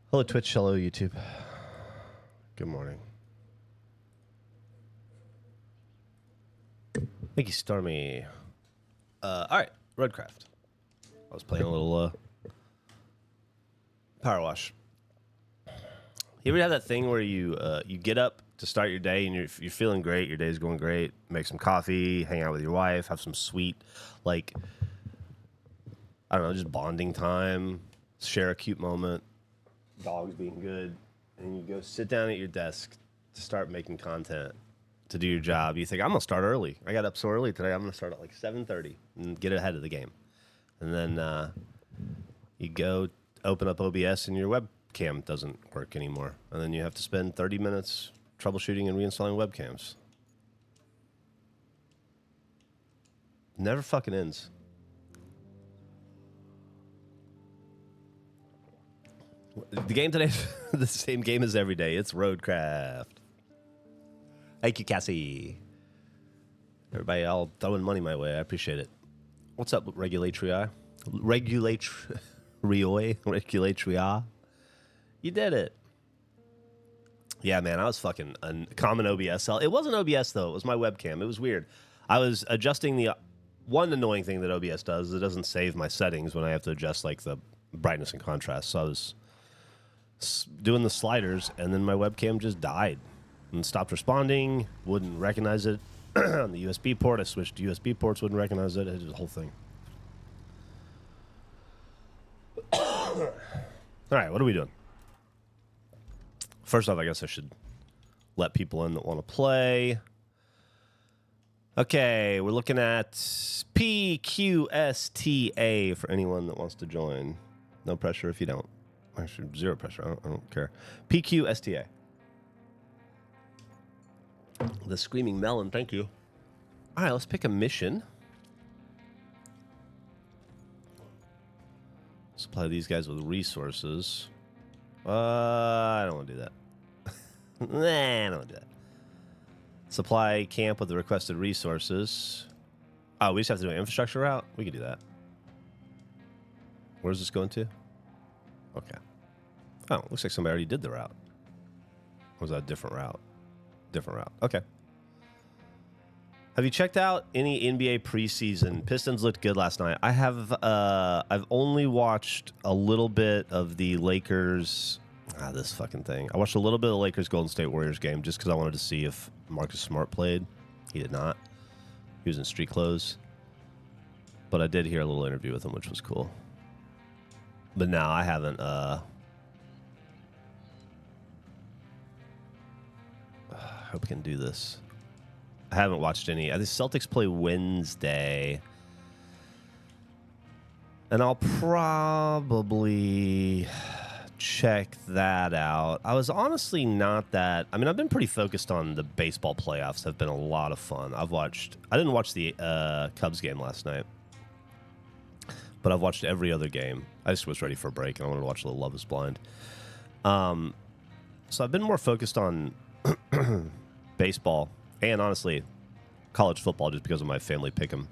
Hello, Twitch. Hello, YouTube. Good morning. Thank you, Stormy. All right, Roadcraft. I was playing a little Power Wash. You ever have that thing where you get up to start your day and you're feeling great, your day's going great, make some coffee, hang out with your wife, have some sweet, like, I don't know, just bonding time, share a cute moment, dogs being good, and you go sit down at your desk to start making content, to do your job. You think, I'm going to start early. I got up so early today, I'm going to start at like 7:30 and get ahead of the game. And then you go open up OBS and your webcam doesn't work anymore. And then you have to spend 30 minutes troubleshooting and reinstalling webcams. Never fucking ends. The game today is the same game as every day. It's Roadcraft. Thank you, Cassie. Everybody all throwing money my way. I appreciate it. What's up, Regulatory? Regulatory. You did it. Yeah, man, I was fucking a common OBS. It wasn't OBS, though. It was my webcam. It was weird. I was adjusting the... One annoying thing that OBS does is it doesn't save my settings when I have to adjust, like, the brightness and contrast. So I was doing the sliders, and then my webcam just died and stopped responding, wouldn't recognize it on the USB port. I switched to USB ports, wouldn't recognize it. It did the whole thing. All right, what are we doing? First off, I guess I should let people in that want to play. Okay, we're looking at PQSTA for anyone that wants to join. No pressure if you don't. Actually, zero pressure. I don't care. PQSTA. The Screaming Melon, thank you. All right, let's pick a mission. Supply these guys with resources. I don't want to do that. Nah, I don't want to do that. Supply camp with the requested resources. Oh, we just have to do an infrastructure route? We can do that. Where's this going to? Okay. Oh, looks like somebody already did the route. Or was that a different route? Different route. Okay. Have you checked out any NBA preseason? Pistons looked good last night. I have. I've only watched a little bit of the Lakers. This fucking thing. I watched a little bit of the Lakers Golden State Warriors game just because I wanted to see if Marcus Smart played. He did not. He was in street clothes. But I did hear a little interview with him, which was cool. But now I haven't. I hope we can do this. I haven't watched any. The Celtics play Wednesday. And I'll probably check that out. I was honestly not that... I mean, I've been pretty focused on the baseball playoffs. Have been a lot of fun. I didn't watch the Cubs game last night. But I've watched every other game. I just was ready for a break, and I wanted to watch a little Love is Blind. So I've been more focused on baseball and, honestly, college football just because of my family pick 'em.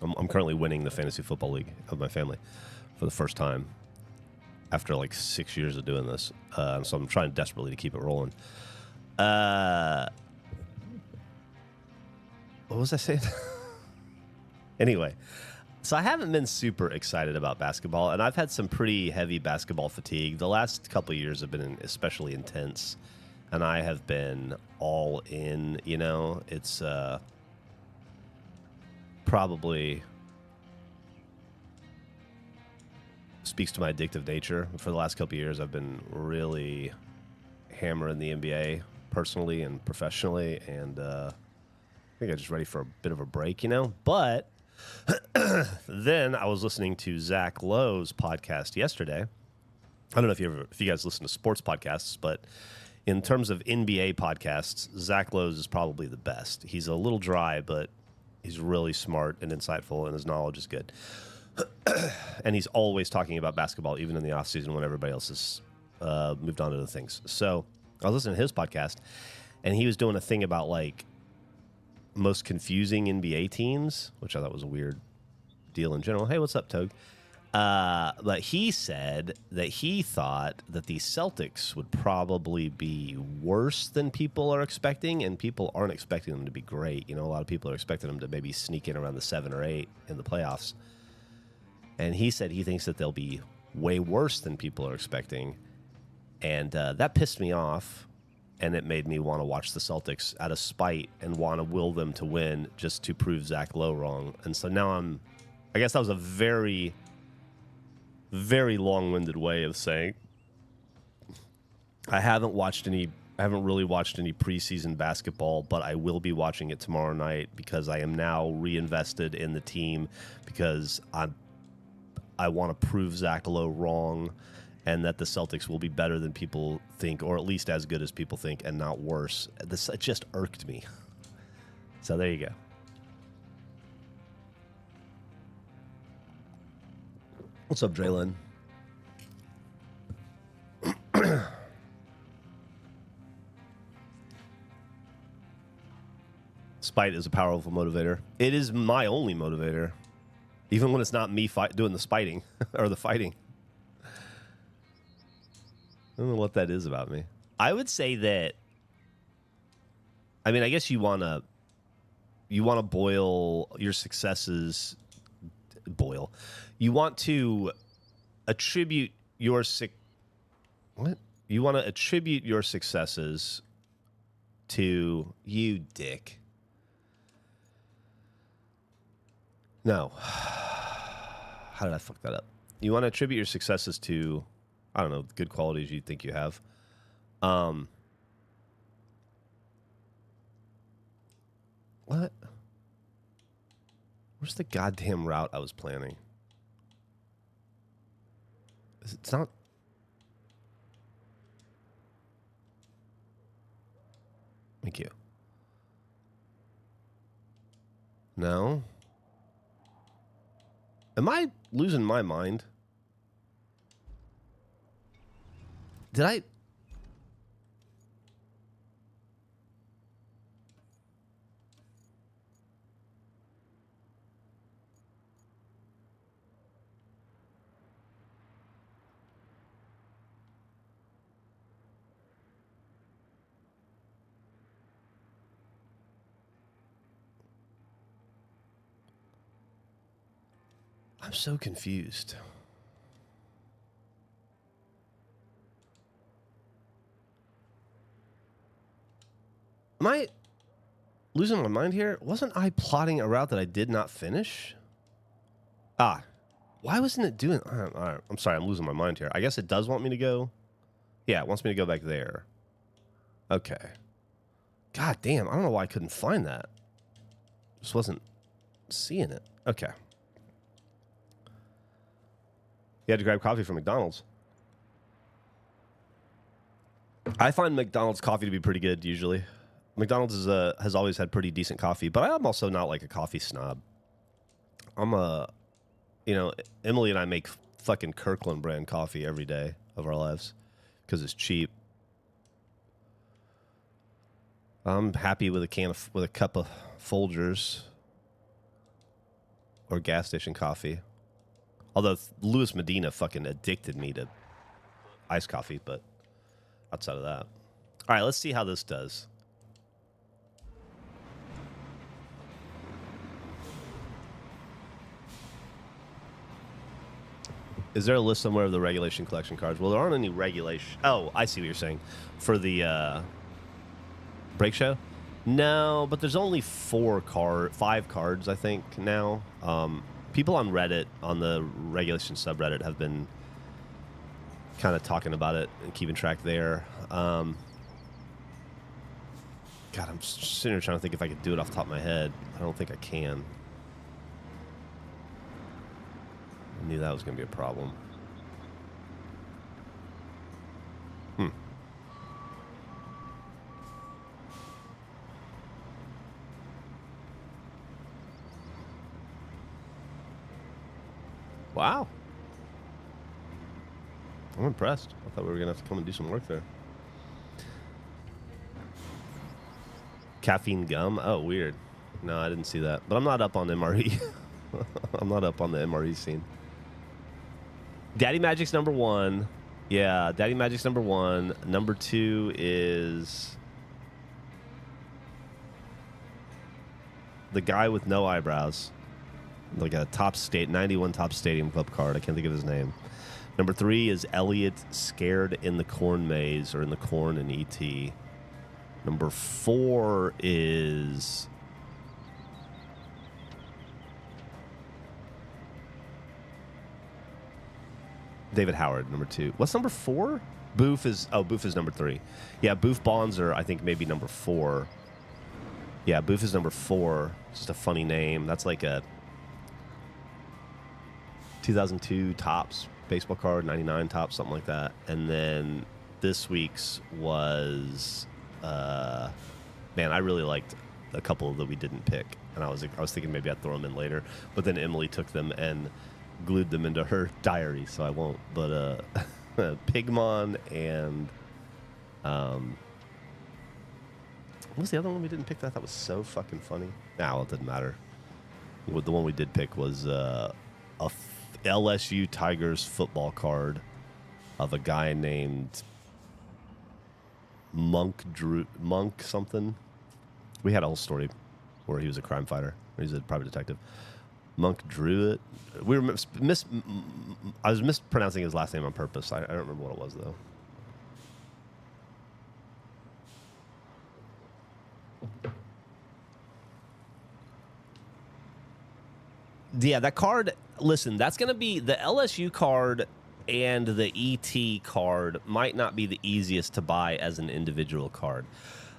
I'm currently winning the fantasy football league of my family for the first time after like 6 years of doing this. So I'm trying desperately to keep it rolling. What was I saying? Anyway, so I haven't been super excited about basketball, and I've had some pretty heavy basketball fatigue. The last couple of years have been especially intense, and I have been all in, you know. It's probably speaks to my addictive nature. For the last couple of years, I've been really hammering the NBA personally and professionally, and I think I'm just ready for a bit of a break, you know. But then I was listening to Zach Lowe's podcast yesterday. I don't know if you guys listen to sports podcasts, but in terms of NBA podcasts, Zach Lowe's is probably the best. He's a little dry, but he's really smart and insightful, and his knowledge is good. And he's always talking about basketball, even in the offseason when everybody else has moved on to other things. So I was listening to his podcast, and he was doing a thing about, like, most confusing NBA teams, which I thought was a weird deal in general. Hey, what's up, Toad? But he said that he thought that the Celtics would probably be worse than people are expecting, and people aren't expecting them to be great. You know, a lot of people are expecting them to maybe sneak in around the 7 or 8 in the playoffs. And he said he thinks that they'll be way worse than people are expecting. And that pissed me off, and it made me want to watch the Celtics out of spite and want to will them to win just to prove Zach Lowe wrong. And so now I guess that was a very, very long-winded way of saying I haven't really watched any preseason basketball, but I will be watching it tomorrow night because I am now reinvested in the team because I want to prove Zach Lowe wrong and that the Celtics will be better than people think, or at least as good as people think, and not worse. It just irked me. So there you go. What's up, Draylon? Spite is a powerful motivator. It is my only motivator, even when it's not me doing the spiting or the fighting. I don't know what that is about me. I would say that. I mean, I guess you want to boil your successes. You want to attribute your You want to attribute your successes to you, dick. No. How did I fuck that up? You want to attribute your successes to, I don't know, good qualities you think you have. What? Where's the goddamn route I was planning? It's not. Thank you. No. Am I losing my mind? Did I? I'm so confused. Am I losing my mind here? Wasn't I plotting a route that I did not finish? Why wasn't it doing... All right, I'm sorry, I'm losing my mind here. I guess it does want me to go... Yeah, it wants me to go back there. Okay. God damn, I don't know why I couldn't find that. Just wasn't seeing it. Okay. You had to grab coffee from McDonald's. I find McDonald's coffee to be pretty good, usually. McDonald's has always had pretty decent coffee, but I'm also not like a coffee snob. Emily and I make fucking Kirkland brand coffee every day of our lives because it's cheap. I'm happy with a cup of Folgers or gas station coffee. Although Louis Medina fucking addicted me to iced coffee, but outside of that. All right, let's see how this does. Is there a list somewhere of the regulation collection cards? Well, there aren't any regulation. Oh, I see what you're saying. For the break show? No, but there's only 5 cards, I think, now. People on Reddit, on the regulation subreddit, have been kind of talking about it and keeping track there. God, I'm sitting here trying to think if I could do it off the top of my head. I don't think I can. I knew that was going to be a problem. Wow. I'm impressed. I thought we were going to have to come and do some work there. Caffeine gum? Oh, weird. No, I didn't see that. But I'm not up on MRE. I'm not up on the MRE scene. Daddy Magic's number 1. Yeah, Daddy Magic's number 1. Number 2 is the guy with no eyebrows. Like a 91 top stadium club card. I can't think of his name. Number 3 is Elliot Scared in the Corn Maze, or in the Corn in E.T. Number 4 is David Howard, number 2. What's number 4? Boof is number 3. Yeah, Boof Bonzer, I think maybe number 4. Yeah, Boof is number 4. Just a funny name. That's like a 2002 Topps baseball card, 99 Topps, something like that. And then this week's was, man, I really liked a couple that we didn't pick, and I was thinking maybe I'd throw them in later, but then Emily took them and glued them into her diary, so I won't. But Pigmon and what was the other one we didn't pick that I thought was so fucking funny? Nah, well, it didn't matter. The one we did pick was LSU Tigers football card of a guy named Monk something. We had a whole story where he was a crime fighter. He's a private detective. Monk Druitt. We were I was mispronouncing his last name on purpose. I don't remember what it was though. Yeah, that card, listen, that's going to be the LSU card, and the ET card might not be the easiest to buy as an individual card.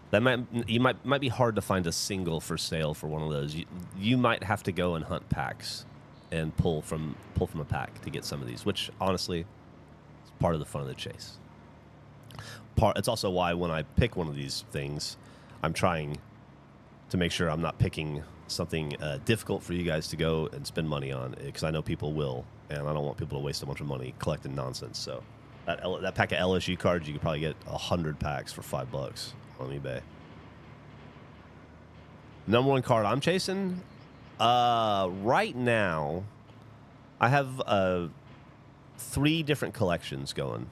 That might be hard to find a single for sale for one of those. You might have to go and hunt packs and pull from a pack to get some of these, which honestly is part of the fun of the chase. It's also why when I pick one of these things, I'm trying to make sure I'm not picking something difficult for you guys to go and spend money on, because I know people will, and I don't want people to waste a bunch of money collecting nonsense. So that pack of LSU cards, you could probably get 100 packs for $5 on eBay. Number 1 card I'm chasing right now, I have 3 different collections going.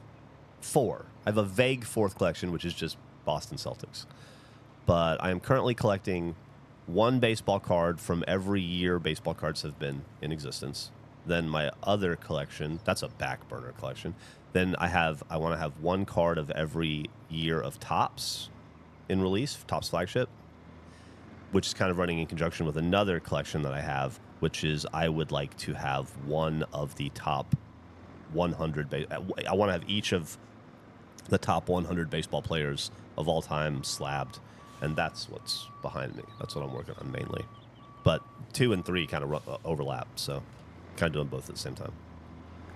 4. I have a vague 4th collection, which is just Boston Celtics. But I am currently collecting 1 baseball card from every year baseball cards have been in existence. Then my other collection, that's a back burner collection. Then I want to have 1 card of every year of Topps in release, Topps flagship, which is kind of running in conjunction with another collection that I have, which is I would like to have 1 of the top 100. I want to have each of the top 100 baseball players of all time slabbed. And that's what's behind me. That's what I'm working on mainly. But 2 and 3 kind of overlap, so kind of doing both at the same time.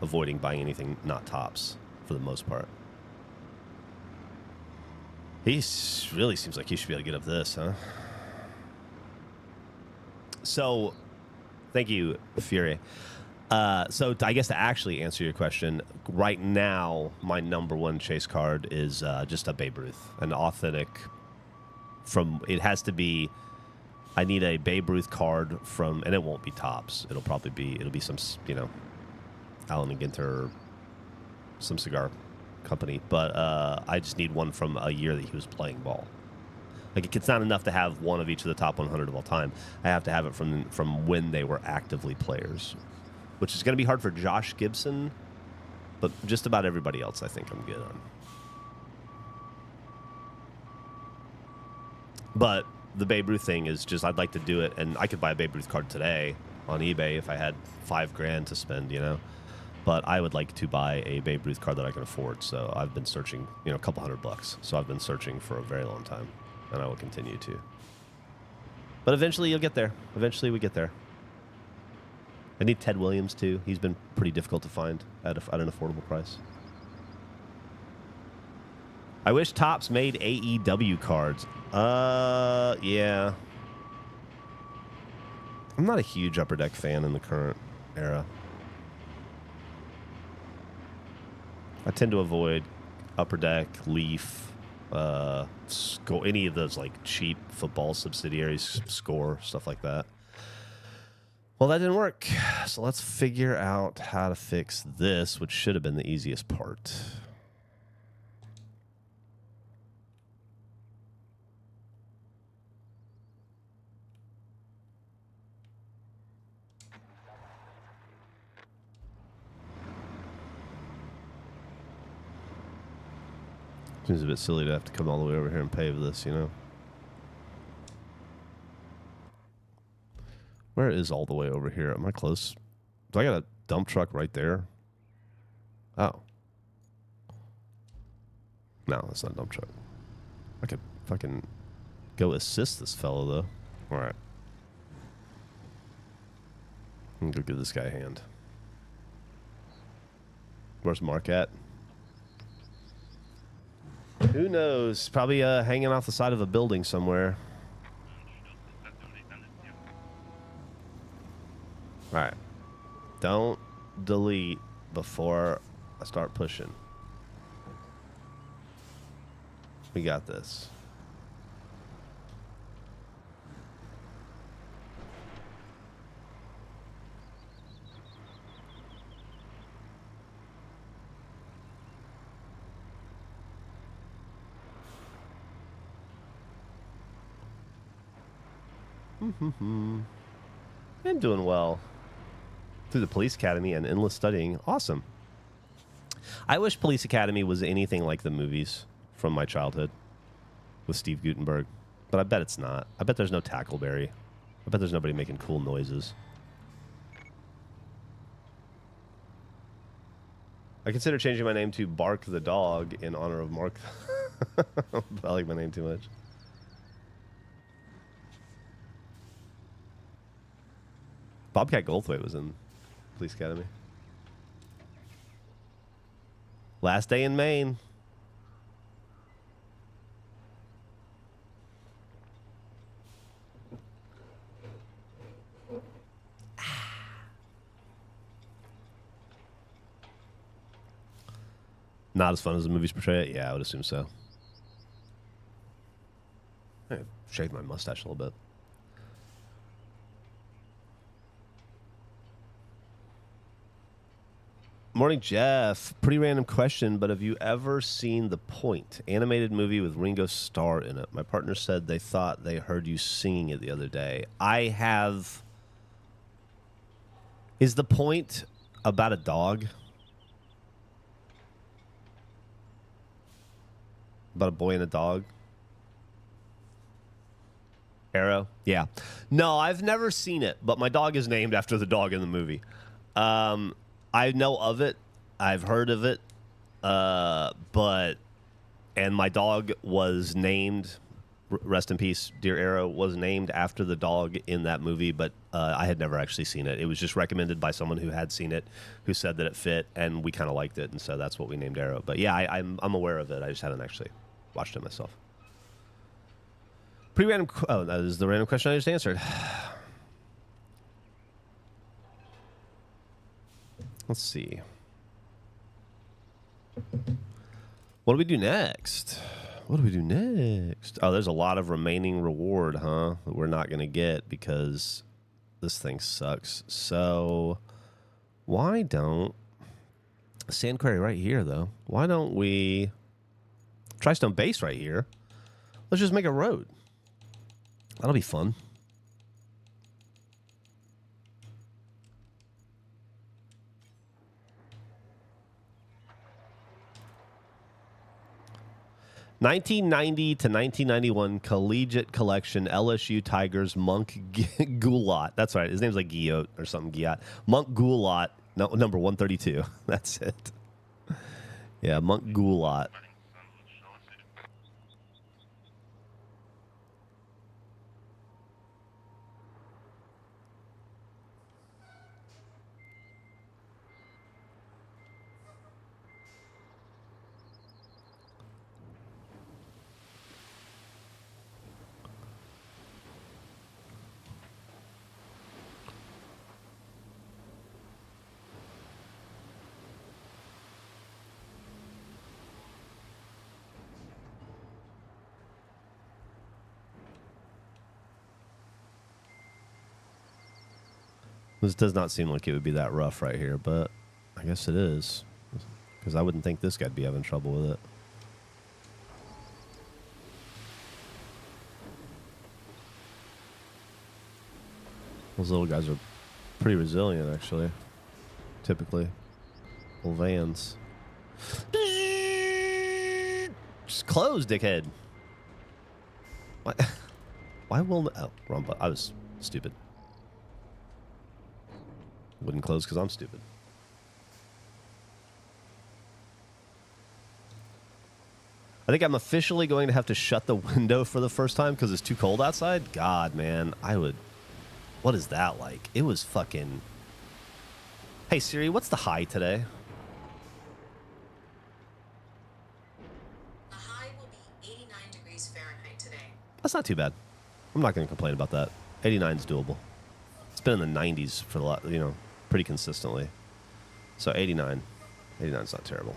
Avoiding buying anything not Topps for the most part. He really seems like he should be able to get up this, huh? So, thank you, Fury. So I guess to actually answer your question, right now my number 1 chase card is just a Babe Ruth, an authentic. It has to be. I need a Babe Ruth card from, and it won't be Topps. It'll be some, Allen and Ginter, some cigar company. But I just need one from a year that he was playing ball. Like, it's not enough to have 1 of each of the top 100 of all time. I have to have it from when they were actively players, which is going to be hard for Josh Gibson, but just about everybody else I think I'm good on. But the Babe Ruth thing is just, I'd like to do it, and I could buy a Babe Ruth card today on eBay if I had $5,000 to spend, But I would like to buy a Babe Ruth card that I can afford. So I've been searching, a couple $100. So I've been searching for a very long time, and I will continue to. But eventually you'll get there. Eventually we get there. I need Ted Williams too. He's been pretty difficult to find at an affordable price. I wish Topps made AEW cards. Yeah. I'm not a huge Upper Deck fan in the current era. I tend to avoid Upper Deck, Leaf, any of those like cheap football subsidiaries, Score, stuff like that. Well, that didn't work. So let's figure out how to fix this, which should have been the easiest part. Seems a bit silly to have to come all the way over here and pave this, you know? Where is all the way over here? Am I close? Do I got a dump truck right there? Oh. No, that's not a dump truck. I could fucking go assist this fellow, though. All right. I'm gonna go give this guy a hand. Where's Mark at? Who knows? Probably hanging off the side of a building somewhere. All right. Don't delete before I start pushing. We got this. I'm doing well. Through the police academy and endless studying. Awesome. I wish Police Academy was anything like the movies from my childhood with Steve Guttenberg. But I bet it's not. I bet there's no Tackleberry. I bet there's nobody making cool noises. I consider changing my name to Bark the Dog in honor of Mark. I like my name too much. Bobcat Goldthwait was in Police Academy. Last day in Maine. Not as fun as the movies portray it? Yeah, I would assume so. I shaved my mustache a little bit. Morning, Geoff. Pretty random question, but have you ever seen The Point? Animated movie with Ringo Starr in it. My partner said they thought they heard you singing it the other day. I have... Is The Point about a dog? About a boy and a dog? Arrow? Yeah. No, I've never seen it, but my dog is named after the dog in the movie. I know of it. I've heard of it. And my dog was named, rest in peace, Dear Arrow, was named after the dog in that movie, but I had never actually seen it. It was just recommended by someone who had seen it, who said that it fit, and we kind of liked it, and so that's what we named Arrow. But yeah, I'm aware of it. I just haven't actually watched it myself. Pretty random. Oh, that is the random question I just answered. Let's see. What do we do next? What do we do next? Oh, there's a lot of remaining reward, huh? That we're not going to get because this thing sucks. So why don't... Sand quarry right here, though. Why don't we... Tristone base right here. Let's just make a road. That'll be fun. (1990 to 1991) Collegiate Collection LSU Tigers Monk Goulot. That's right. His name's like Guillot or something. Guillot. Monk Goulot. No, number 132. That's it. Yeah, Monk Goulot. This does not seem like it would be that rough right here, but I guess it is. Because I wouldn't think this guy'd be having trouble with it. Those little guys are pretty resilient, actually. Typically. Little vans. Just close, dickhead. What? Why will... Oh, wrong button. I was stupid. Wouldn't close because I'm stupid. I think I'm officially going to have to shut the window for the first time because it's too cold outside. God, man. I would... What is that like? It was fucking... Hey, Siri, what's the high today? The high will be 89 degrees Fahrenheit today. That's not too bad. I'm not going to complain about that. 89 is doable. It's been in the 90s for a lot, you know, pretty consistently. So 89. 89 is not terrible.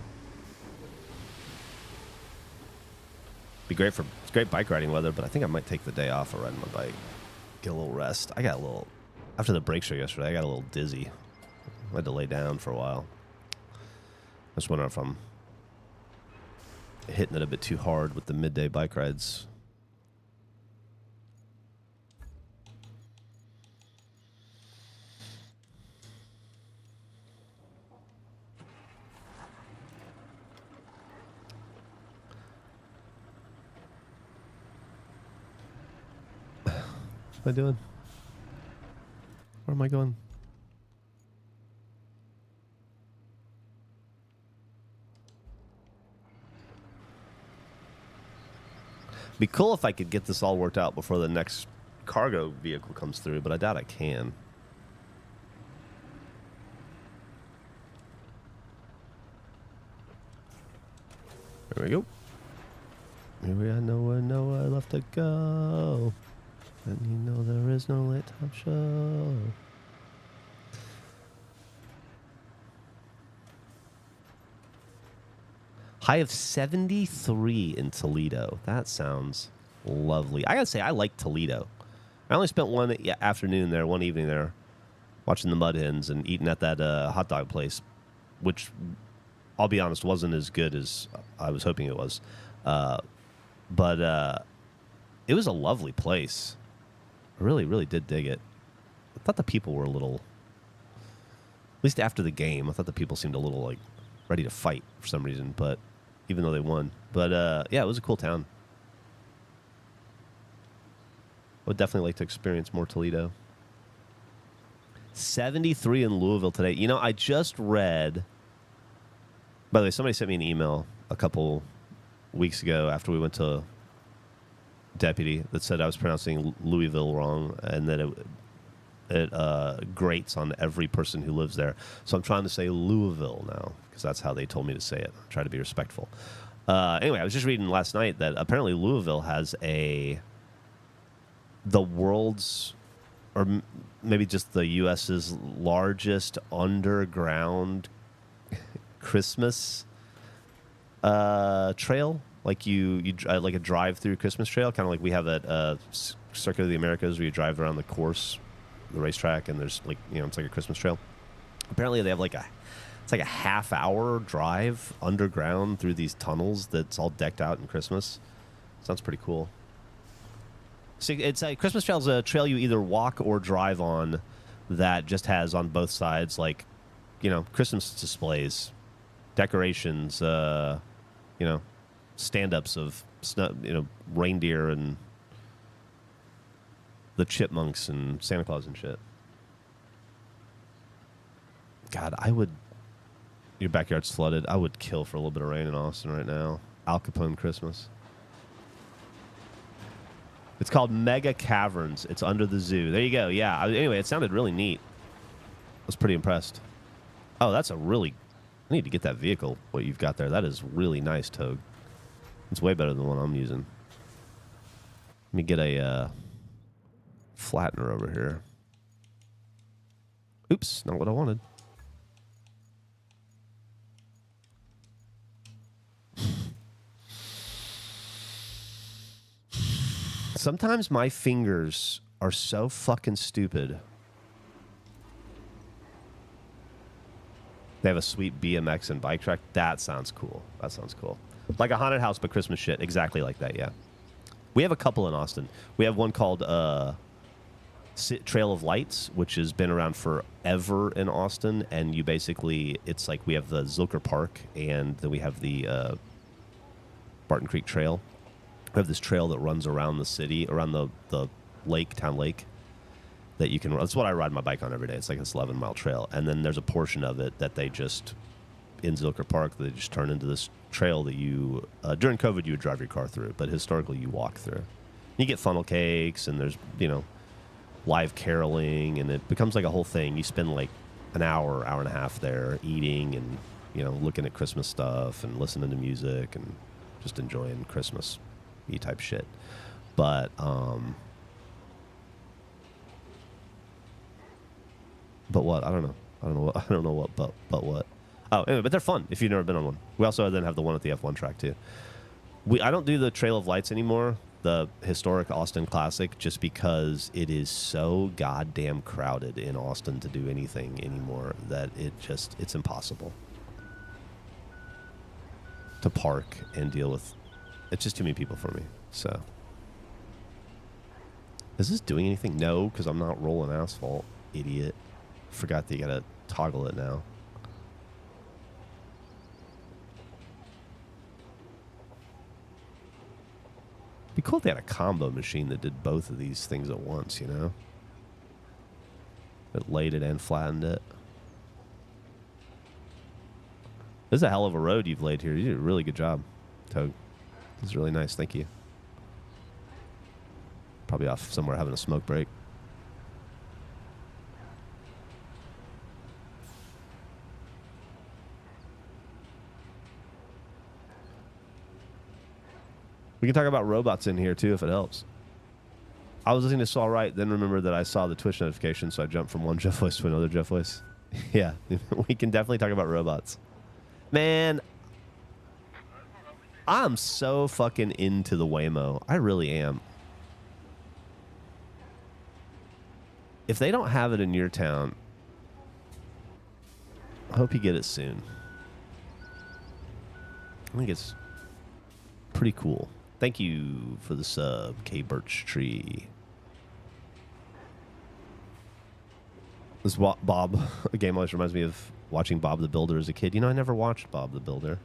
Be great for... It's great bike riding weather, but I think I might take the day off of riding my bike. Get a little rest. I got a little... After the brake show yesterday, I got a little dizzy. I had to lay down for a while. I just wonder if I'm hitting it a bit too hard with the midday bike rides. What am I doing? Where am I going? Be cool if I could get this all worked out before the next cargo vehicle comes through, but I doubt I can. There we go. Maybe I know where left to go. And you know there is no late time show. High of 73 in Toledo. That sounds lovely. I gotta say, I like Toledo. I only spent one afternoon there, one evening there, watching the Mud Hens and eating at that hot dog place, which, I'll be honest, wasn't as good as I was hoping it was. But it was a lovely place. I really, really did dig it. I thought the people were a little, at least after the game, I thought the people seemed a little, like, ready to fight for some reason, but even though they won. But, yeah, it was a cool town. I would definitely like to experience more Toledo. 73 in Louisville today. You know, I just read, by the way, somebody sent me an email a couple weeks ago after we went to Deputy that said I was pronouncing Louisville wrong and that it grates on every person who lives there. So I'm trying to say Louisville now because that's how they told me to say it. I try to be respectful. Anyway, I was just reading last night that apparently Louisville has the world's, or maybe just the U.S.'s largest underground Christmas trail. Like like a drive-through Christmas trail, kind of like we have at Circuit of the Americas, where you drive around the course, the racetrack, and there's like, you know, it's like a Christmas trail. Apparently, they have it's like a half-hour drive underground through these tunnels that's all decked out in Christmas. Sounds pretty cool. So it's a Christmas trail is a trail you either walk or drive on that just has on both sides, like, you know, Christmas displays, decorations, you know, stand-ups of reindeer and the chipmunks and Santa Claus and shit. God, your backyard's flooded. I would kill for a little bit of rain in Austin right now. Al Capone Christmas. It's called Mega Caverns. It's under the zoo. There you go. Yeah. Anyway, it sounded really neat. I was pretty impressed. Oh, that's I need to get that vehicle, what you've got there. That is really nice, Toad. It's way better than the one I'm using. Let me get a flattener over here. Oops, not what I wanted. Sometimes my fingers are so fucking stupid They have a sweet BMX and bike track. That sounds cool. That sounds cool. Like a haunted house, but Christmas shit. Exactly like that, yeah. We have a couple in Austin. We have one called Trail of Lights, which has been around forever in Austin. And you basically, it's like we have the Zilker Park, and then we have the Barton Creek Trail. We have this trail that runs around the city, around the lake, town lake, that you can run. That's what I ride my bike on every day. It's like this 11-mile trail. And then there's a portion of it that they just, in Zilker Park, they just turn into this trail that you, during COVID, you would drive your car through, but historically you walk through. You get funnel cakes, and there's, live caroling, and it becomes like a whole thing. You spend like an hour and a half there eating and, looking at Christmas stuff and listening to music and just enjoying Christmas-y type shit. But, But what? I don't know. I don't know what. But what? Oh, anyway, but they're fun if you've never been on one. We also then have the one at the F1 track too. I don't do the Trail of Lights anymore, the historic Austin Classic, just because it is so goddamn crowded in Austin to do anything anymore that it's impossible to park and deal with. It's just too many people for me. So, is this doing anything? No, because I'm not rolling asphalt, idiot. Forgot that you gotta toggle it now. Be cool if they had a combo machine that did both of these things at once, That laid it and flattened it. This is a hell of a road you've laid here. You did a really good job, Toad. This is really nice. Thank you. Probably off somewhere having a smoke break. We can talk about robots in here, too, if it helps. I was listening to Saul Wright, then remembered that I saw the Twitch notification, so I jumped from one Geoff voice to another Geoff voice. Yeah, we can definitely talk about robots. Man, I'm so fucking into the Waymo. I really am. If they don't have it in your town, I hope you get it soon. I think it's pretty cool. Thank you for the sub, K Birch Tree. This Bob, a game always reminds me of watching Bob the Builder as a kid. I never watched Bob the Builder.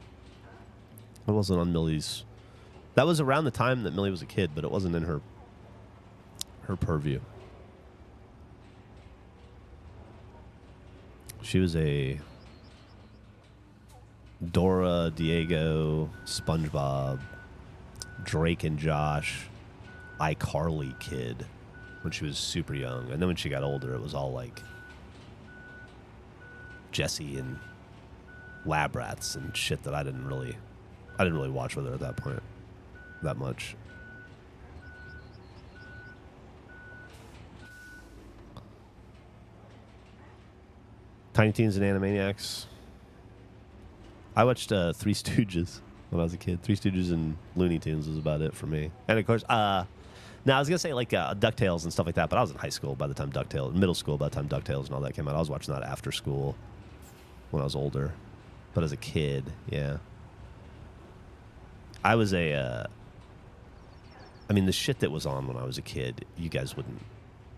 It wasn't on Millie's. That was around the time that Millie was a kid, but it wasn't in her purview. She was a Dora, Diego, SpongeBob, Drake and Josh, iCarly kid when she was super young. And then when she got older, it was all like Jessie and Lab Rats and shit that I didn't really watch with her at that point that much. Tiny Toons and Animaniacs. I watched Three Stooges when I was a kid. Three Stooges and Looney Tunes was about it for me. And of course, now I was gonna say like DuckTales and stuff like that, but I was in high school by the time middle school by the time DuckTales and all that came out. I was watching that after school when I was older, but as a kid, yeah. I was the shit that was on when I was a kid, you guys wouldn't.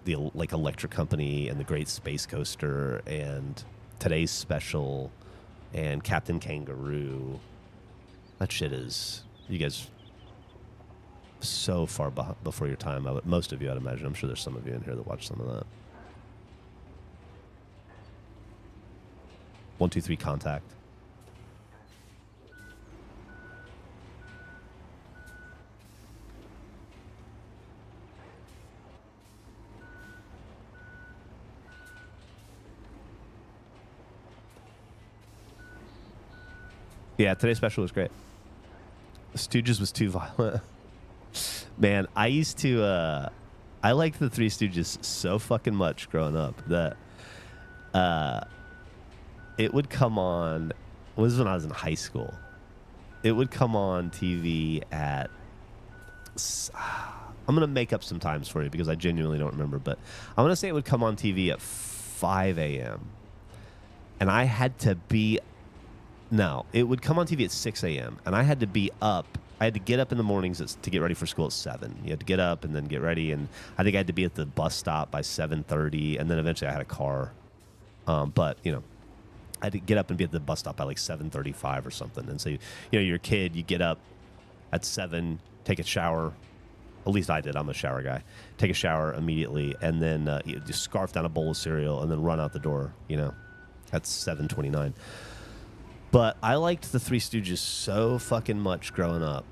The like Electric Company and the Great Space Coaster and Today's Special and Captain Kangaroo. That shit is, you guys, so far before your time. Most of you, I'd imagine. I'm sure there's some of you in here that watch some of that. 1, 2, 3 Contact. Yeah, Today's Special was great. Stooges was too violent. Man, I used to... I liked the Three Stooges so fucking much growing up that it would come on... It was when I was in high school. It would come on TV at... I'm going to make up some times for you because I genuinely don't remember, but I'm going to say it would come on TV at 5 a.m. and I had to be no, it would come on TV at 6 a.m. and I had to be up. I had to get up in the mornings to get ready for school at 7. You had to get up and then get ready, and I think I had to be at the bus stop by 7:30, and then eventually I had a car. But I had to get up and be at the bus stop by like 7:35 or something. And so you're a kid, you get up at 7, take a shower. At least I did. I'm a shower guy. Take a shower immediately, and then you just scarf down a bowl of cereal, and then run out the door. At 7:29. But I liked the Three Stooges so fucking much growing up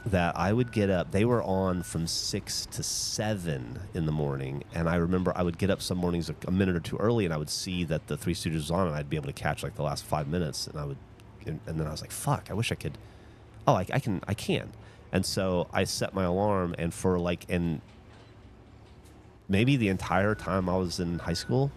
that I would get up. They were on from 6 to 7 in the morning, and I remember I would get up some mornings a minute or two early, and I would see that the Three Stooges was on, and I'd be able to catch like the last 5 minutes, and then I was like, "Fuck! I wish I could." Oh, I can. And so I set my alarm, and and maybe the entire time I was in high school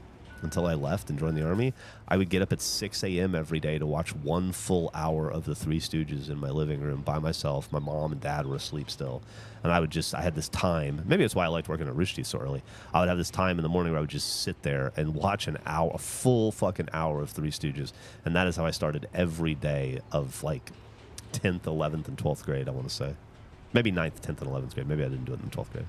until I left and joined the Army, I would get up at 6 a.m. every day to watch 1 full hour of the Three Stooges in my living room by myself. My mom and dad were asleep still. And I had this time. Maybe that's why I liked working at Rooster Teeth so early. I would have this time in the morning where I would just sit there and watch a full fucking hour of Three Stooges. And that is how I started every day of like 10th, 11th, and 12th grade, I want to say. Maybe 9th, 10th, and 11th grade. Maybe I didn't do it in 12th grade.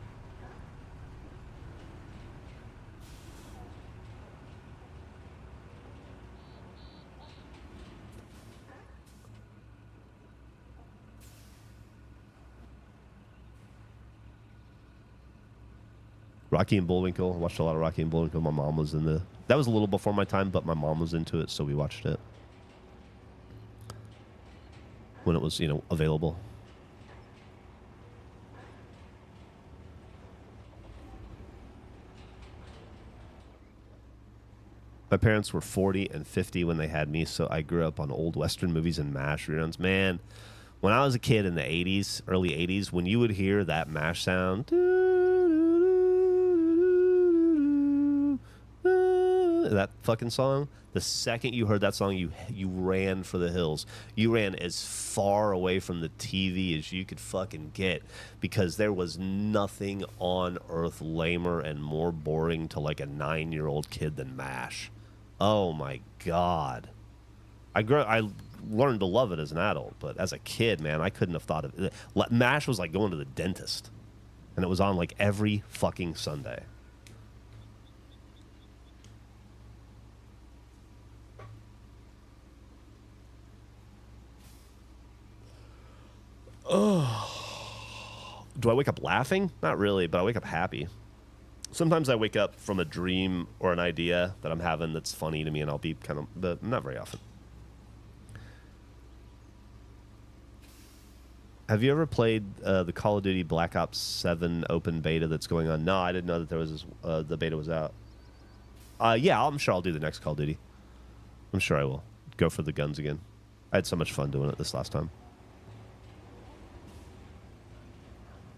Rocky and Bullwinkle. I watched a lot of Rocky and Bullwinkle. My mom was that was a little before my time, but my mom was into it, so we watched it when it was, available. My parents were 40 and 50 when they had me, so I grew up on old Western movies and MASH reruns. Man, when I was a kid in the 80s, early 80s, when you would hear that MASH sound, that fucking song, the second you heard that song, you ran for the hills. You ran as far away from the TV as you could fucking get, because there was nothing on earth lamer and more boring to like a 9-year-old kid than MASH. Oh my God. I learned to love it as an adult, but as a kid, man, I couldn't have thought of it. MASH was like going to the dentist, and it was on like every fucking Sunday. Oh, do I wake up laughing? Not really, but I wake up happy. Sometimes I wake up from a dream or an idea that I'm having that's funny to me, and I'll be but not very often. Have you ever played the Call of Duty Black Ops 7 open beta that's going on? No, I didn't know that there was the beta was out. Yeah, I'm sure I'll do the next Call of Duty. I'm sure I will. Go for the guns again. I had so much fun doing it this last time.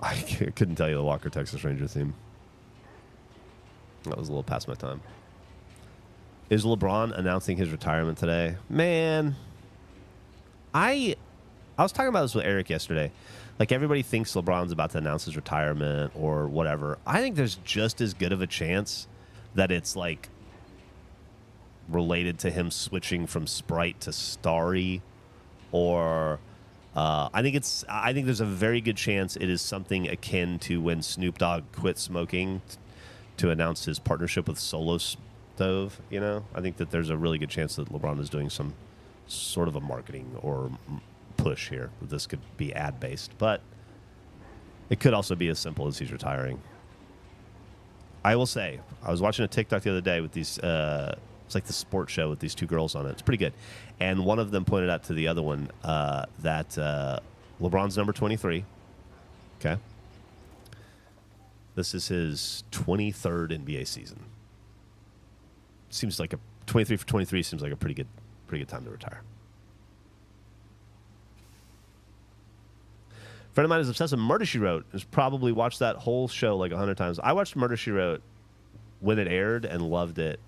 I couldn't tell you the Walker, Texas Ranger theme. That was a little past my time. Is LeBron announcing his retirement today? Man, I was talking about this with Eric yesterday. Like, everybody thinks LeBron's about to announce his retirement or whatever. I think there's just as good of a chance that it's like related to him switching from Sprite to Starry, or I think there's a very good chance it is something akin to when Snoop Dogg quit smoking to announce his partnership with Solo Stove. I think that there's a really good chance that LeBron is doing some sort of a marketing or push here. This could be ad based, but it could also be as simple as he's retiring. I will say, I was watching a TikTok the other day with these. It's like the sports show with these two girls on it. It's pretty good. And one of them pointed out to the other one that LeBron's number 23. Okay. This is his 23rd NBA season. Seems like 23 for 23 seems like a pretty good time to retire. A friend of mine is obsessed with Murder, She Wrote. Has probably watched that whole show like 100 times. I watched Murder, She Wrote when it aired and loved it.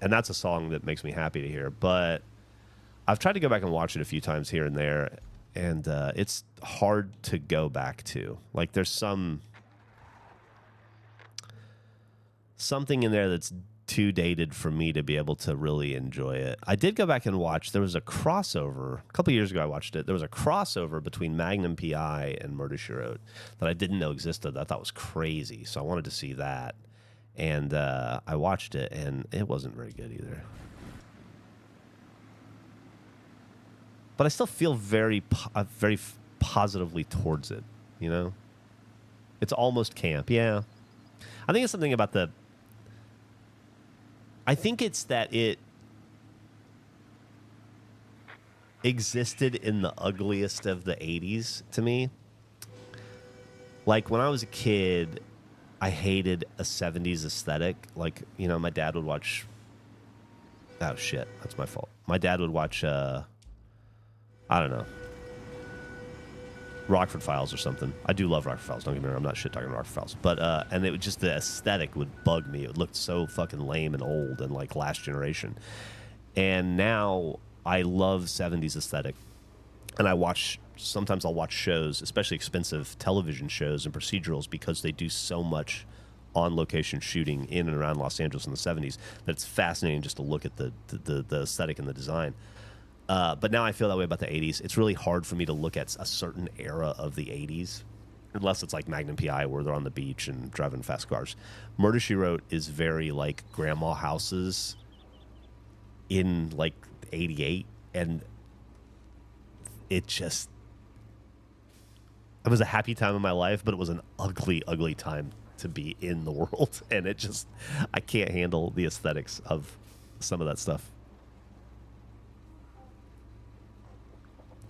And that's a song that makes me happy to hear. But I've tried to go back and watch it a few times here and there, and it's hard to go back to. Like, there's something in there that's too dated for me to be able to really enjoy it. I did go back and watch. There was a crossover a couple years ago. I watched it. There was a crossover between Magnum PI and Murder She Wrote that I didn't know existed. That I thought was crazy. So I wanted to see that, and I watched it, and it wasn't very good either. But I still feel very positively towards it. You know, it's almost camp. Yeah, I think it's something about the. I think it's that it existed in the ugliest of the 80s to me. Like when I was a kid, I hated a 70s aesthetic. Like, you know, my dad would watch. Oh, shit. That's my fault. My dad would watch, I don't know, Rockford Files or something. I do love Rockford Files. Don't get me wrong. I'm not shit talking Rockford Files. But, and it would just, the aesthetic would bug me. It looked so fucking lame and old and like last generation. And now I love 70s aesthetic. And sometimes I'll watch shows, especially expensive television shows and procedurals, because they do so much on location shooting in and around Los Angeles in the 70s that it's fascinating just to look at the aesthetic and the design. But now I feel that way about the 80s. It's really hard for me to look at a certain era of the 80s, unless it's like Magnum PI where they're on the beach and driving fast cars. Murder, She Wrote is very like grandma houses in like 88, and it was a happy time in my life, but it was an ugly, ugly time to be in the world. And I can't handle the aesthetics of some of that stuff.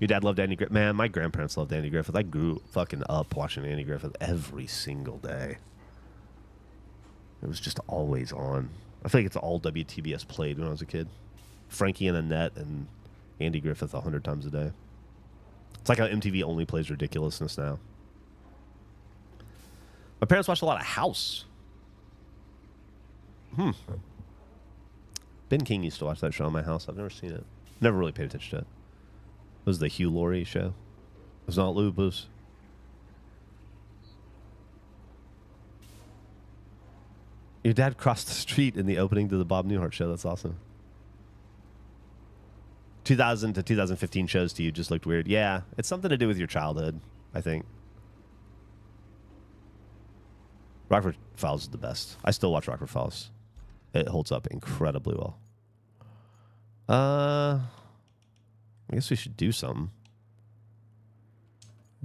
Your dad loved Andy Griffith. Man, my grandparents loved Andy Griffith. I grew fucking up watching Andy Griffith every single day. It was just always on. I feel like it's all WTBS played when I was a kid. Frankie and Annette and Andy Griffith 100 times a day. It's like how MTV only plays ridiculousness now. My parents watched a lot of House. Ben King used to watch that show on my house. I've never seen it. Never really paid attention to it. It was the Hugh Laurie show. It was not lupus. Your dad crossed the street in the opening to the Bob Newhart show. That's awesome. 2000 to 2015 shows to you just looked weird. Yeah, it's something to do with your childhood, I think. Rockford Files is the best. I still watch Rockford Files. It holds up incredibly well. I guess we should do something.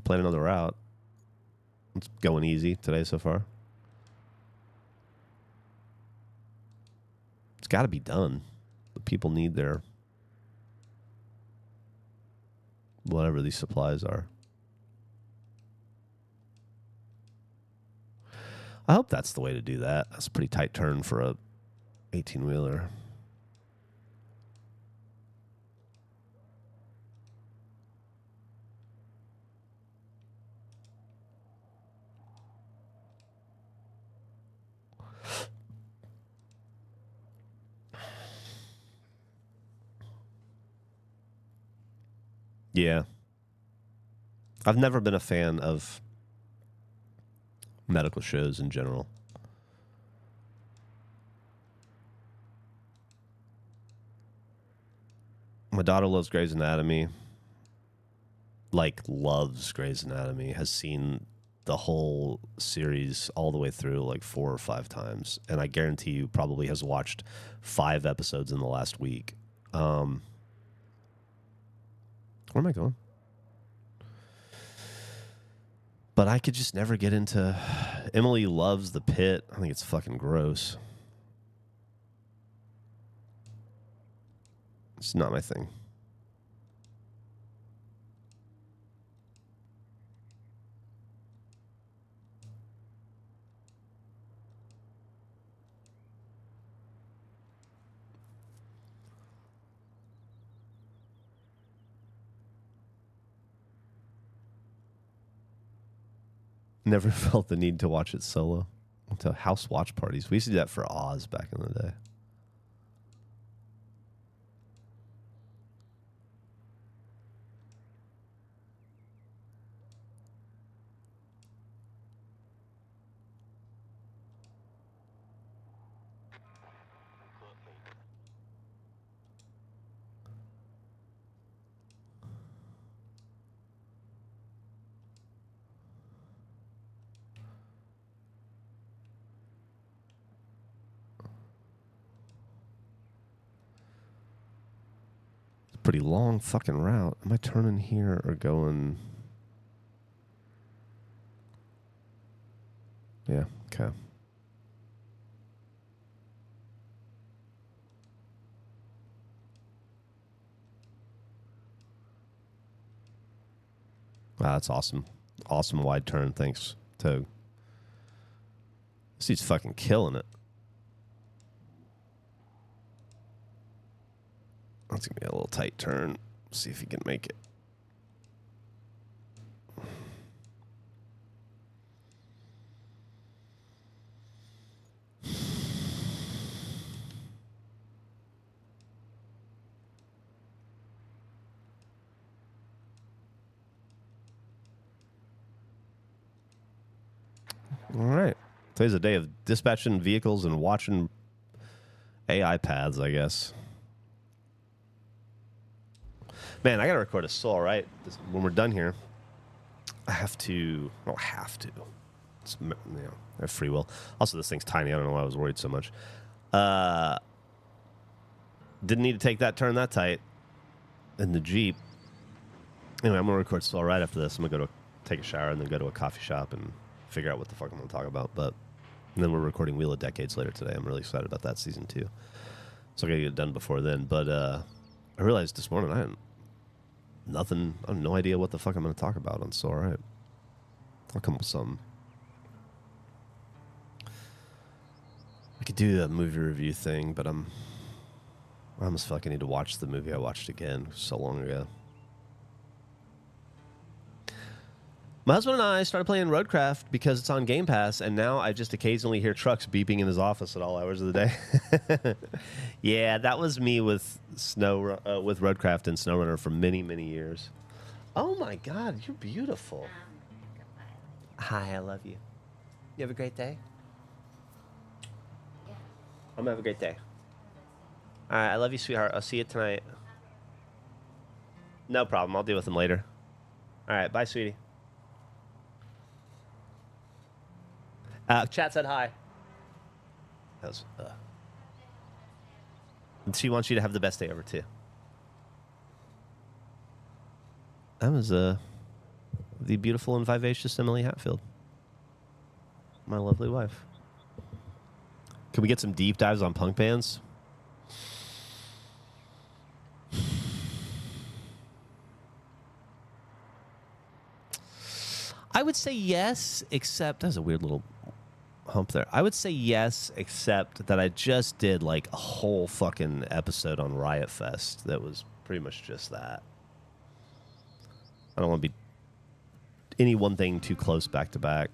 Plan another route. It's going easy today so far. It's got to be done. The people need their whatever these supplies are. I hope that's the way to do that. That's a pretty tight turn for a 18-wheeler. Yeah. I've never been a fan of medical shows in general. My daughter loves Grey's Anatomy. Like, loves Grey's Anatomy. Has seen the whole series all the way through like 4 or 5 times. And I guarantee you probably has watched 5 episodes in the last week. Where am I going? But I could just never get into... Emily loves The Pit. I think it's fucking gross. It's not my thing. Never felt the need to watch it solo. To house watch parties. We used to do that for Oz back in the day. Pretty long fucking route. Am I turning here or going? Yeah, okay. Wow, that's awesome. Awesome wide turn. Thanks, Toad. This dude's fucking killing it. That's going to be a little tight turn. See if he can make it. All right. Today's a day of dispatching vehicles and watching AI paths, I guess. Man, I got to record a soul, right? When we're done here, I have to. I don't have to. It's, you know, I have free will. Also, this thing's tiny. I don't know why I was worried so much. Didn't need to take that turn that tight in the Jeep. Anyway, I'm going to record soul right after this. I'm going to go take a shower and then go to a coffee shop and figure out what the fuck I'm going to talk about. But and then we're recording Wheel of Decades later today. I'm really excited about that season 2. So I got to get it done before then. But I realized this morning I have no idea what the fuck I'm going to talk about on So Alright. I'll come up with something. I could do a movie review thing, but I almost feel like I need to watch the movie I watched again so long ago. My husband and I started playing Roadcraft because it's on Game Pass, and now I just occasionally hear trucks beeping in his office at all hours of the day. Yeah, that was me with with Roadcraft and SnowRunner for many, many years. Oh my God, you're beautiful. Hi, I love you. You have a great day? Yeah. I'm gonna have a great day. All right, I love you, sweetheart. I'll see you tonight. No problem. I'll deal with him later. All right, bye, sweetie. Chat said hi. That was, she wants you to have the best day ever, too. That was the beautiful and vivacious Emily Hatfield. My lovely wife. Can we get some deep dives on punk bands? I would say yes, except... That was a weird little hump there. I would say yes, except that I just did like a whole fucking episode on Riot Fest that was pretty much just that. I don't want to be any one thing too close back to back.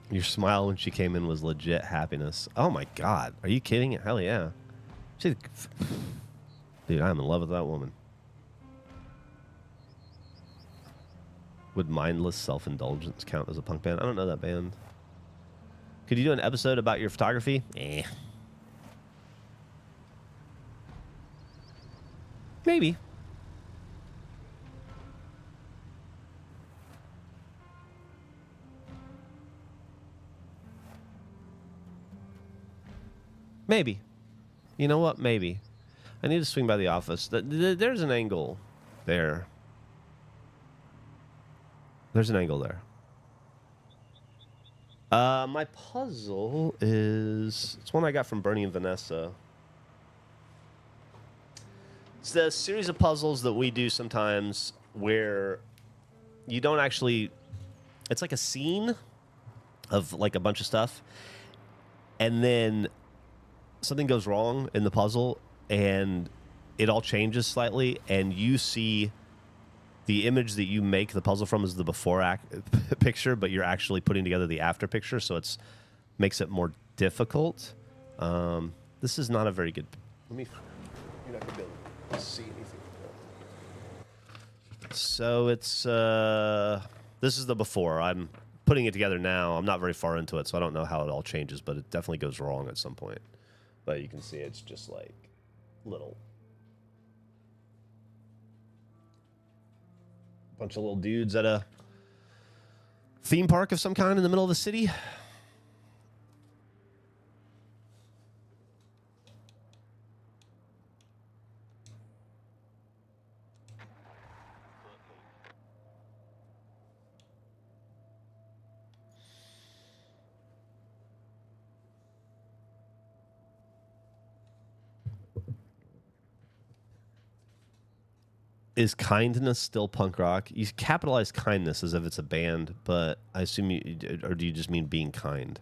Your smile when she came in was legit happiness. Oh my God. Are you kidding? Hell yeah. Dude, I'm in love with that woman. Would Mindless Self-Indulgence count as a punk band? I don't know that band. Could you do an episode about your photography? Maybe. Maybe. You know what? Maybe. I need to swing by the office. There's an angle there. There's an angle there. My puzzle is... It's one I got from Bernie and Vanessa. It's the series of puzzles that we do sometimes where you don't actually... It's like a scene of like a bunch of stuff. And then something goes wrong in the puzzle and it all changes slightly. And you see the image that you make the puzzle from is the before picture, but you're actually putting together the after picture. So it's makes it more difficult. This is not a very good... Let me... You're not going to be able to see anything. So it's... this is the before. I'm putting it together now. I'm not very far into it, so I don't know how it all changes, but it definitely goes wrong at some point. But you can see it's just like little... Bunch of little dudes at a theme park of some kind in the middle of the city. Is Kindness still punk rock? You capitalize Kindness as if it's a band, but I assume you, or do you just mean being kind?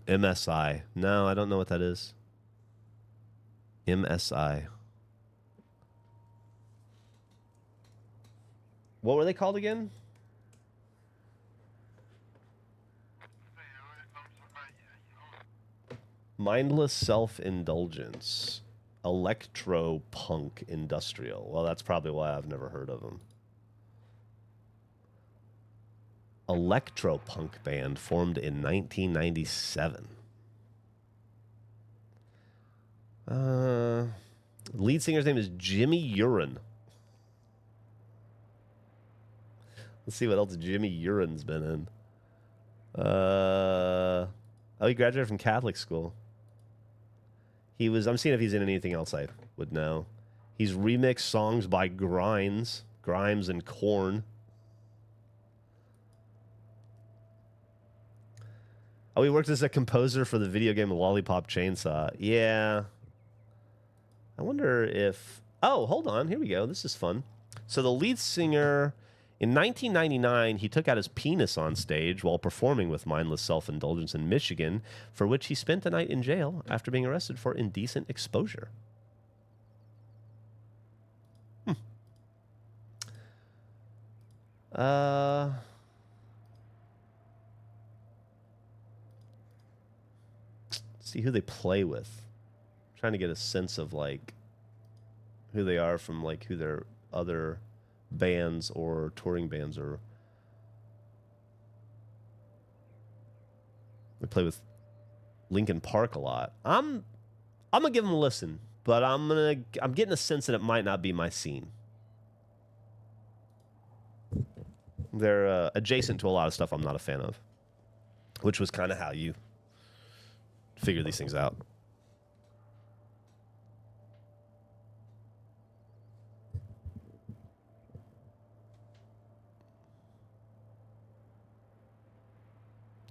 MSI. No, I don't know what that is. MSI. What were they called again? Mindless self-indulgence. Electro-punk industrial. Well, that's probably why I've never heard of them. Electro-punk band formed in 1997. Lead singer's name is Jimmy Urine. Let's see what else Jimmy Urine's been in. Oh, he graduated from Catholic school. I'm seeing if he's in anything else I would know. He's remixed songs by Grimes and Korn. Oh, he worked as a composer for the video game Lollipop Chainsaw. Yeah. I wonder if... Oh, hold on. Here we go. This is fun. So the lead singer... In 1999, he took out his penis on stage while performing with Mindless Self-Indulgence in Michigan, for which he spent the night in jail after being arrested for indecent exposure. See who they play with. I'm trying to get a sense of, like, who they are from, like, who their other bands or touring bands are. They play with Linkin Park a lot. I'm gonna give them a listen, but I'm getting a sense that it might not be my scene. They're adjacent to a lot of stuff I'm not a fan of, which was kind of how you figure these things out.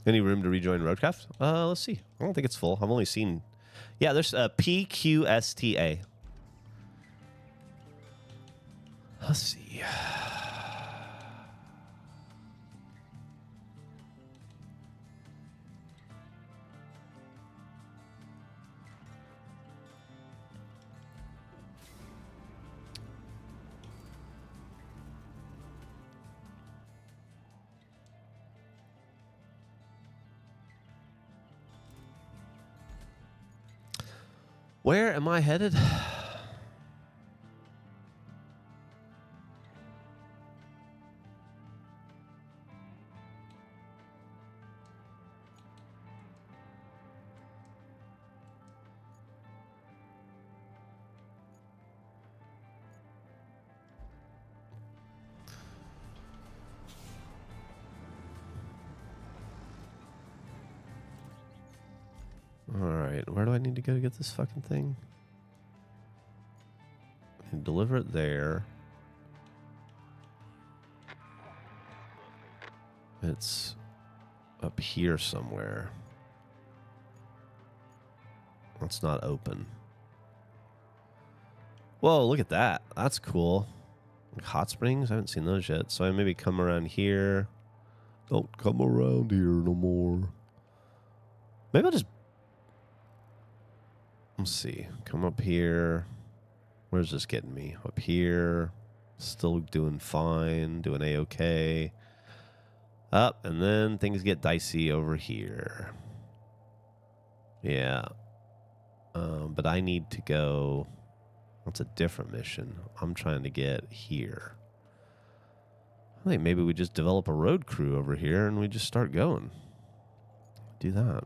Any room to rejoin Roadcraft? Let's see. I don't think it's full. I've only seen... Yeah, there's PQSTA. Let's see. Where am I headed? All right, where do I need to go to get this fucking thing? And deliver it there. It's up here somewhere. It's not open. Whoa, look at that. That's cool. Like hot springs? I haven't seen those yet. So I maybe come around here. Don't come around here no more. Maybe I'll just... Let's see. Come up here. Where's this getting me? Up here. Still doing fine. Doing A-okay. Up, and then things get dicey over here. Yeah. But I need to go... That's a different mission. I'm trying to get here. I think maybe we just develop a road crew over here and we just start going. Do that.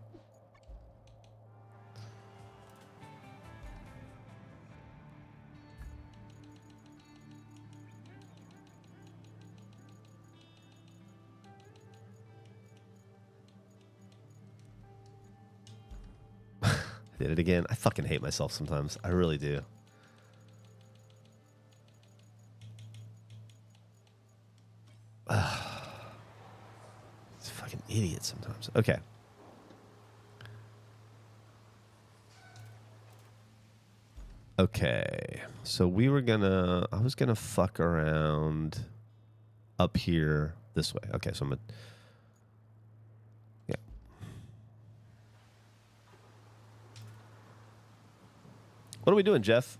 Did it again. I fucking hate myself sometimes. I really do. It's fucking idiot sometimes. Okay. Okay, so I was gonna fuck around up here this way. Okay, so I'm gonna, yeah. What are we doing, Geoff?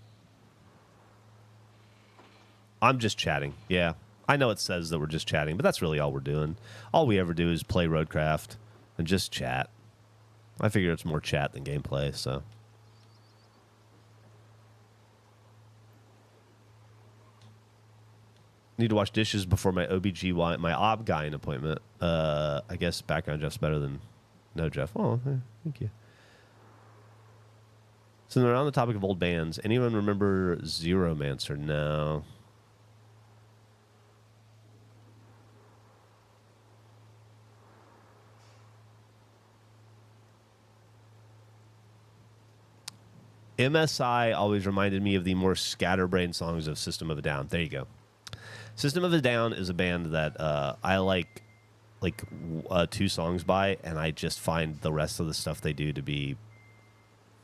I'm just chatting. Yeah, I know it says that we're just chatting, but that's really all we're doing. All we ever do is play Roadcraft and just chat. I figure it's more chat than gameplay, so. Need to wash dishes before my OBGY, my OB-GYN appointment. I guess background Jeff's better than no Geoff. Oh, thank you. So they're on the topic of old bands. Anyone remember Zeromancer? No. MSI always reminded me of the more scatterbrained songs of System of a Down. There you go. System of a Down is a band that I like 2 songs by, and I just find the rest of the stuff they do to be,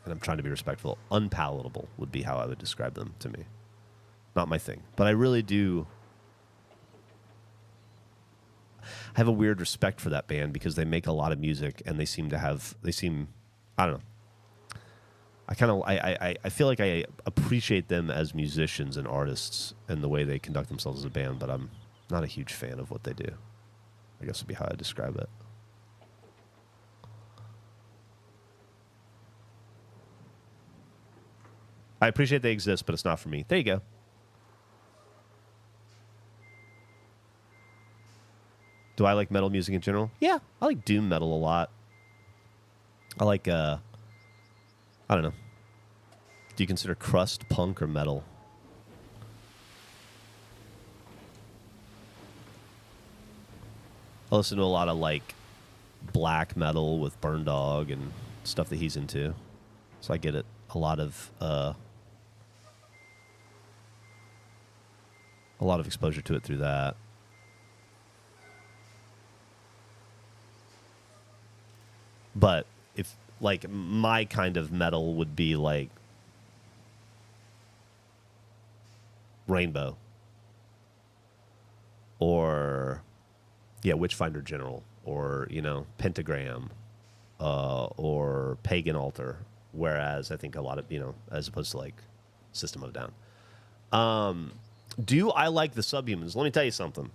and I'm trying to be respectful, unpalatable would be how I would describe them to me. Not my thing. But I really do have a weird respect for that band because they make a lot of music and they seem, I don't know. I feel like I appreciate them as musicians and artists and the way they conduct themselves as a band, but I'm not a huge fan of what they do. I guess would be how I describe it. I appreciate they exist, but it's not for me. There you go. Do I like metal music in general? Yeah, I like doom metal a lot. I like, I don't know. Do you consider crust punk or metal? I listen to a lot of, like, black metal with Burn Dog and stuff that he's into. So I get it. A lot of exposure to it through that. But if, like, my kind of metal would be, like, Rainbow. Or, yeah, Witchfinder General. Or, Pentagram. Or Pagan Altar. Whereas I think a lot of, as opposed to, like, System of a Down. Do I like the Subhumans? Let me tell you something.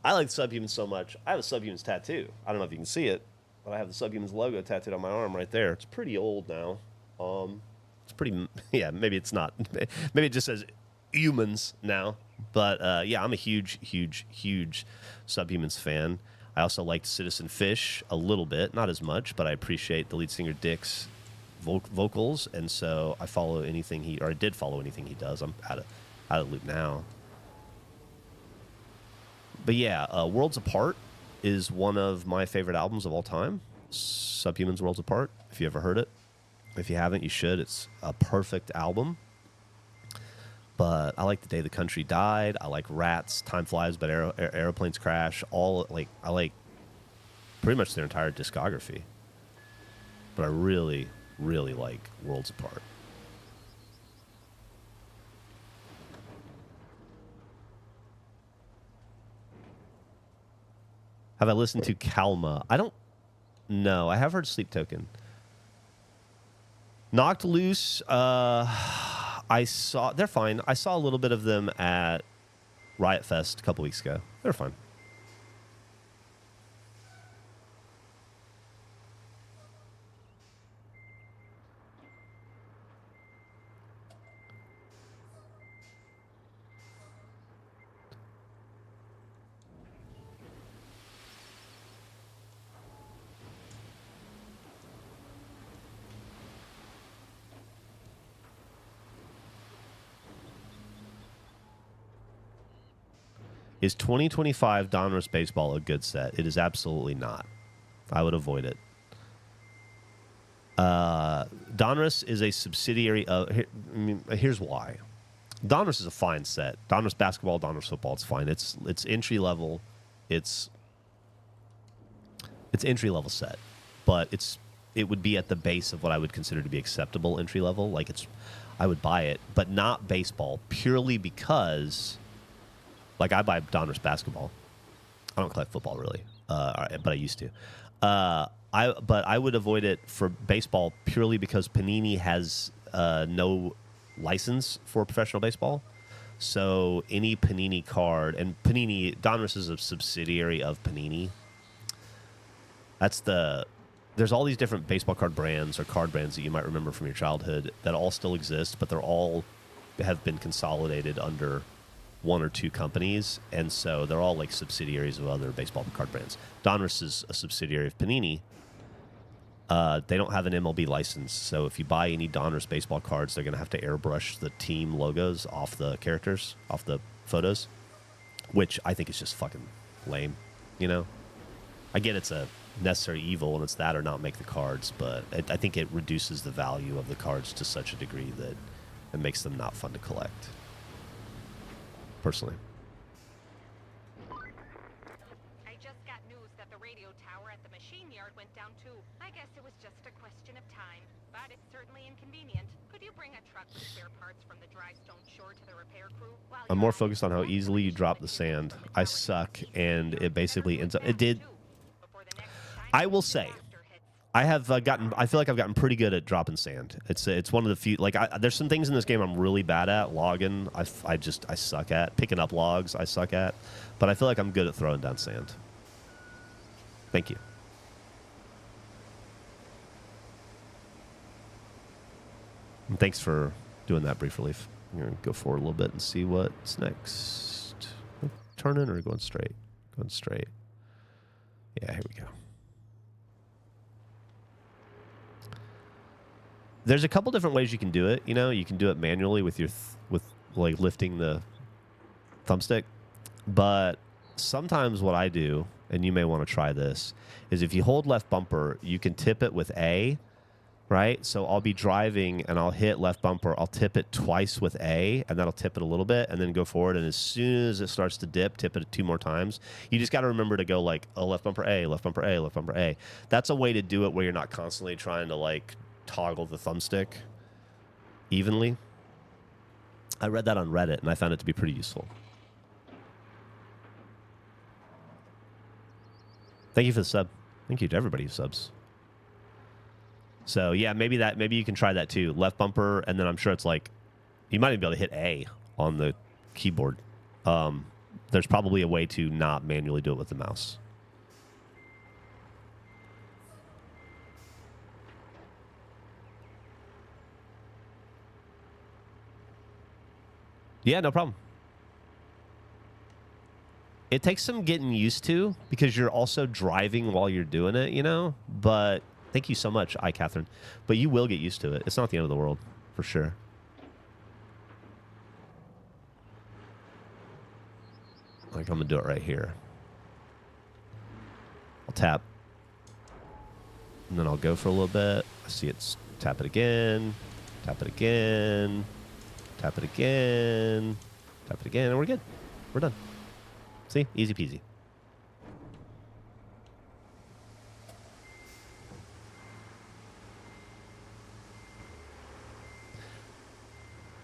I like the Subhumans so much. I have a Subhumans tattoo. I don't know if you can see it, but I have the Subhumans logo tattooed on my arm right there. It's pretty old now. It's pretty, yeah, maybe it's not. Maybe it just says humans now. But, yeah, I'm a huge, huge, huge Subhumans fan. I also liked Citizen Fish a little bit, not as much, but I appreciate the lead singer Dick's vocals, and so I did follow anything he does. I'm out of the loop now. But yeah, Worlds Apart is one of my favorite albums of all time. Subhumans Worlds Apart, if you ever heard it. If you haven't, you should. It's a perfect album. But I like The Day the Country Died. I like Rats, Time Flies, but Aeroplanes Crash. I like pretty much their entire discography. But I really, really like Worlds Apart. Have I listened to Kalma? I don't know. I have heard Sleep Token. Knocked Loose, they're fine. I saw a little bit of them at Riot Fest a couple weeks ago. They're fine. Is 2025 Donruss Baseball a good set? It is absolutely not. I would avoid it. Donruss is a subsidiary of... here's why. Donruss is a fine set. Donruss Basketball, Donruss Football, it's fine. It's entry level. It's entry level set. But it would be at the base of what I would consider to be acceptable entry level. Like, I would buy it, but not baseball, purely because, like, I buy Donruss basketball. I don't collect football really, but I used to. But I would avoid it for baseball purely because Panini has no license for professional baseball. So any Panini card, and Panini, Donruss is a subsidiary of Panini. There's all these different baseball card brands or card brands that you might remember from your childhood that all still exist, but they're all have been consolidated under one or two companies, and so they're all like subsidiaries of other baseball card brands. Donruss is a subsidiary of Panini. They don't have an MLB license, so if you buy any Donruss baseball cards, they're going to have to airbrush the team logos off the characters, off the photos, which I think is just fucking lame, you know? I get it's a necessary evil, and it's that or not make the cards, but I think it reduces the value of the cards to such a degree that it makes them not fun to collect. Personally. I just got news that the radio tower at the machine yard went down too. I guess it was just a question of time, but it's certainly inconvenient. Could you bring a truck with spare parts from the dry stone shore to the repair crew? I'm more focused on how easily you drop the sand. I suck, and it basically ends up... It did... I will say... I have gotten. I feel like I've gotten pretty good at dropping sand. It's one of the few. Like there's some things in this game I'm really bad at. Logging, I suck at. Picking up logs, I suck at. But I feel like I'm good at throwing down sand. Thank you. And thanks for doing that, Brief Relief. I'm gonna go forward a little bit and see what's next. Turning or going straight? Going straight. Yeah, here we go. There's a couple different ways you can do it. You know, you can do it manually with your with like lifting the thumbstick. But sometimes what I do, and you may want to try this, is if you hold left bumper, you can tip it with A, right? So I'll be driving and I'll hit left bumper. I'll tip it twice with A, and that'll tip it a little bit, and then go forward. And as soon as it starts to dip, tip it 2 more times. You just got to remember to go like, oh, left bumper A, left bumper A, left bumper A. That's a way to do it where you're not constantly trying to like toggle the thumbstick evenly. I read that on Reddit, and I found it to be pretty useful. Thank you for the sub. Thank you to everybody who subs. So, yeah, maybe you can try that too. Left bumper, and then I'm sure it's like, you might even be able to hit A on the keyboard. There's probably a way to not manually do it with the mouse. Yeah, no problem. It takes some getting used to because you're also driving while you're doing it, you know? But thank you so much, Catherine. But you will get used to it. It's not the end of the world, for sure. Like, I'm going to do it right here. I'll tap. And then I'll go for a little bit. I see it's tap it again. Tap it again. Tap it again. Tap it again. And we're good. We're done. See? Easy peasy.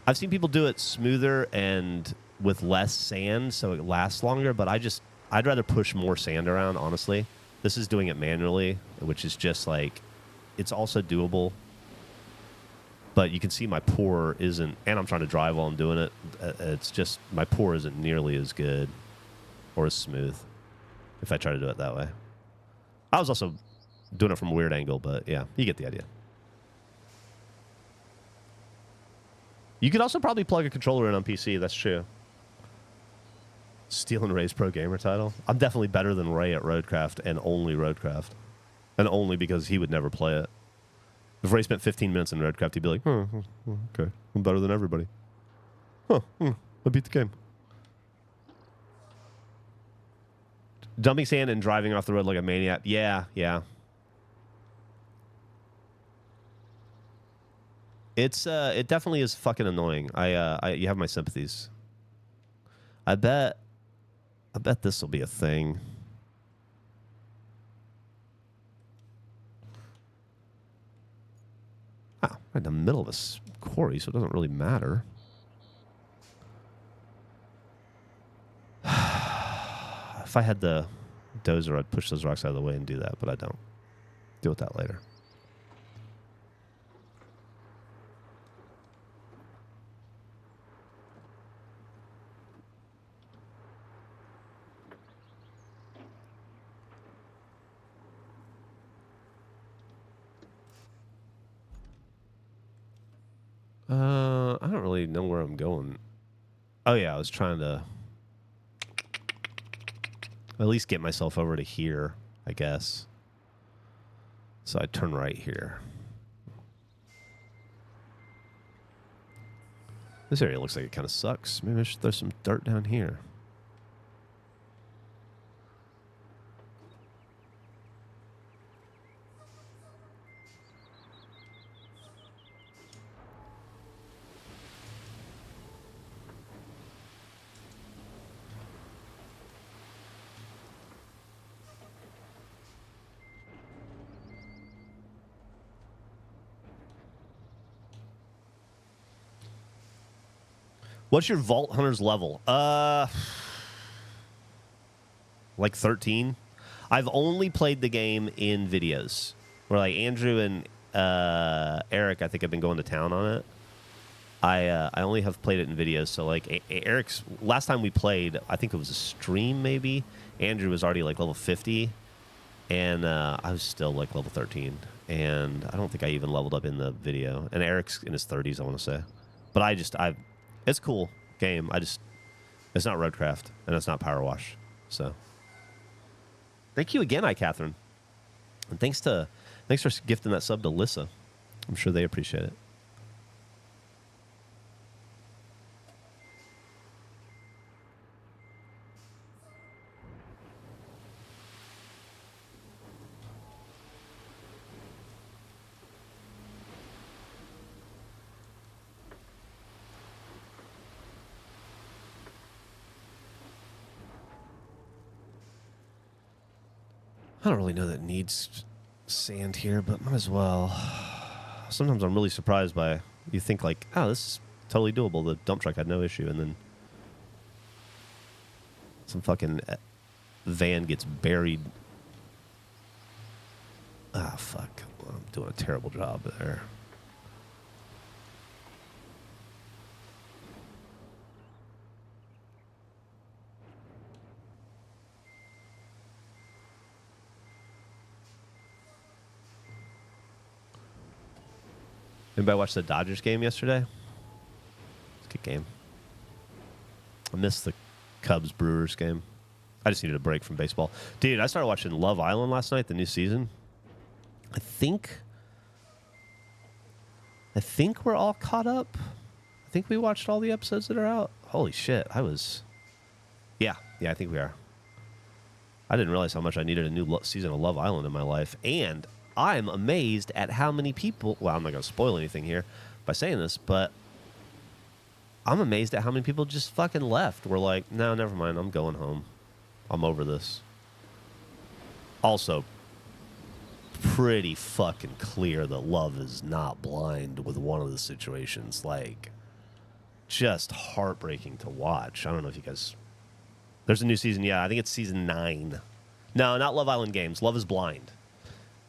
I've seen people do it smoother and with less sand so it lasts longer, but I'd rather push more sand around, honestly. This is doing it manually, which is just like, it's also doable. But you can see my pour isn't, and I'm trying to drive while I'm doing it. It's just, my pour isn't nearly as good or as smooth if I try to do it that way. I was also doing it from a weird angle, but yeah, you get the idea. You could also probably plug a controller in on PC, that's true. Stealing Ray's Pro Gamer title. I'm definitely better than Ray at Roadcraft, and only Roadcraft. And only because he would never play it. If Ray spent 15 minutes in Roadcraft, he'd be like, okay, I'm better than everybody. I beat the game. Dumping sand and driving off the road like a maniac. Yeah. It definitely is fucking annoying. You have my sympathies. I bet this will be a thing. Oh, right in the middle of this quarry, so it doesn't really matter. If I had the dozer, I'd push those rocks out of the way and do that, but I don't. Deal with that later. I don't really know where I'm going. Oh, yeah, I was trying to at least get myself over to here, I guess. So I turn right here. This area looks like it kind of sucks. Maybe I should throw some dirt down here. What's your Vault Hunter's level? Like 13. I've only played the game in videos. Where like Andrew and Eric, I think, have been going to town on it. I only have played it in videos. So like Eric's last time we played, I think it was a stream maybe. Andrew was already like level 50, and I was still like level 13. And I don't think I even leveled up in the video. And Eric's in his 30s, I want to say. But it's a cool game. It's not Roadcraft, and it's not Power Wash. So, thank you again, Catherine, and thanks for gifting that sub to Lissa. I'm sure they appreciate it. I don't really know that it needs sand here, but might as well. Sometimes I'm really surprised by, you think like, oh, this is totally doable. The dump truck had no issue, and then some fucking van gets buried. Ah, fuck. Well, I'm doing a terrible job there. Anybody watch the Dodgers game yesterday? It's a good game. I missed the Cubs-Brewers game. I just needed a break from baseball. Dude, I started watching Love Island last night, the new season. I think we're all caught up. I think we watched all the episodes that are out. Holy shit, Yeah, I think we are. I didn't realize how much I needed a new season of Love Island in my life. And I'm amazed at how many people... Well, I'm not going to spoil anything here by saying this, but I'm amazed at how many people just fucking left. We're like, no, never mind. I'm going home. I'm over this. Also, pretty fucking clear that love is not blind with one of the situations. Like, just heartbreaking to watch. I don't know if you guys... There's a new season. Yeah, I think it's season 9. No, not Love Island Games. Love is Blind.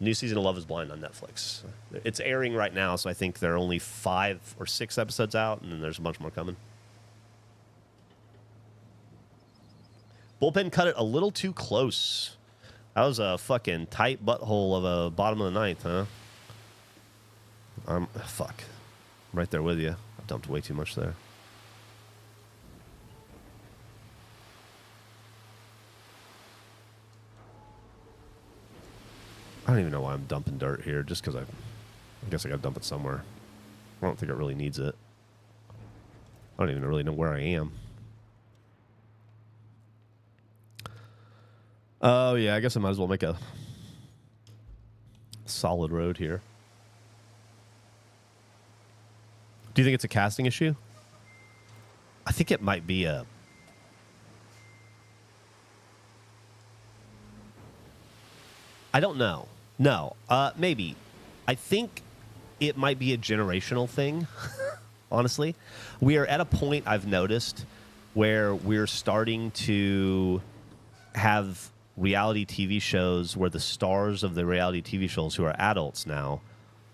New season of Love is Blind on Netflix. It's airing right now, so I think there are only 5 or 6 episodes out, and then there's a bunch more coming. Bullpen cut it a little too close. That was a fucking tight butthole of a bottom of the ninth, huh? Fuck. I'm right there with you. I dumped way too much there. I don't even know why I'm dumping dirt here, just because I guess I got to dump it somewhere. I don't think it really needs it. I don't even really know where I am. Oh, yeah, I guess I might as well make a solid road here. Do you think it's a casting issue? I think it might be a... I don't know. No, maybe. I think it might be a generational thing. Honestly, we are at a point I've noticed where we're starting to have reality TV shows where the stars of the reality TV shows, who are adults now,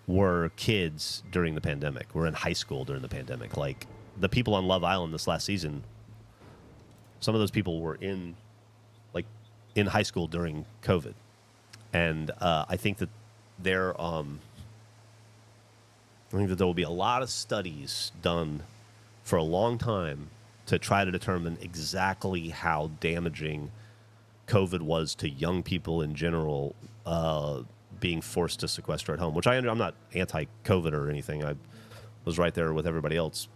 were kids during the pandemic. Were in high school during the pandemic. Like the people on Love Island this last season, some of those people were in high school during COVID, and I think that there will be a lot of studies done for a long time to try to determine exactly how damaging COVID was to young people in general, being forced to sequester at home. Which I'm not anti-COVID or anything. I was right there with everybody else,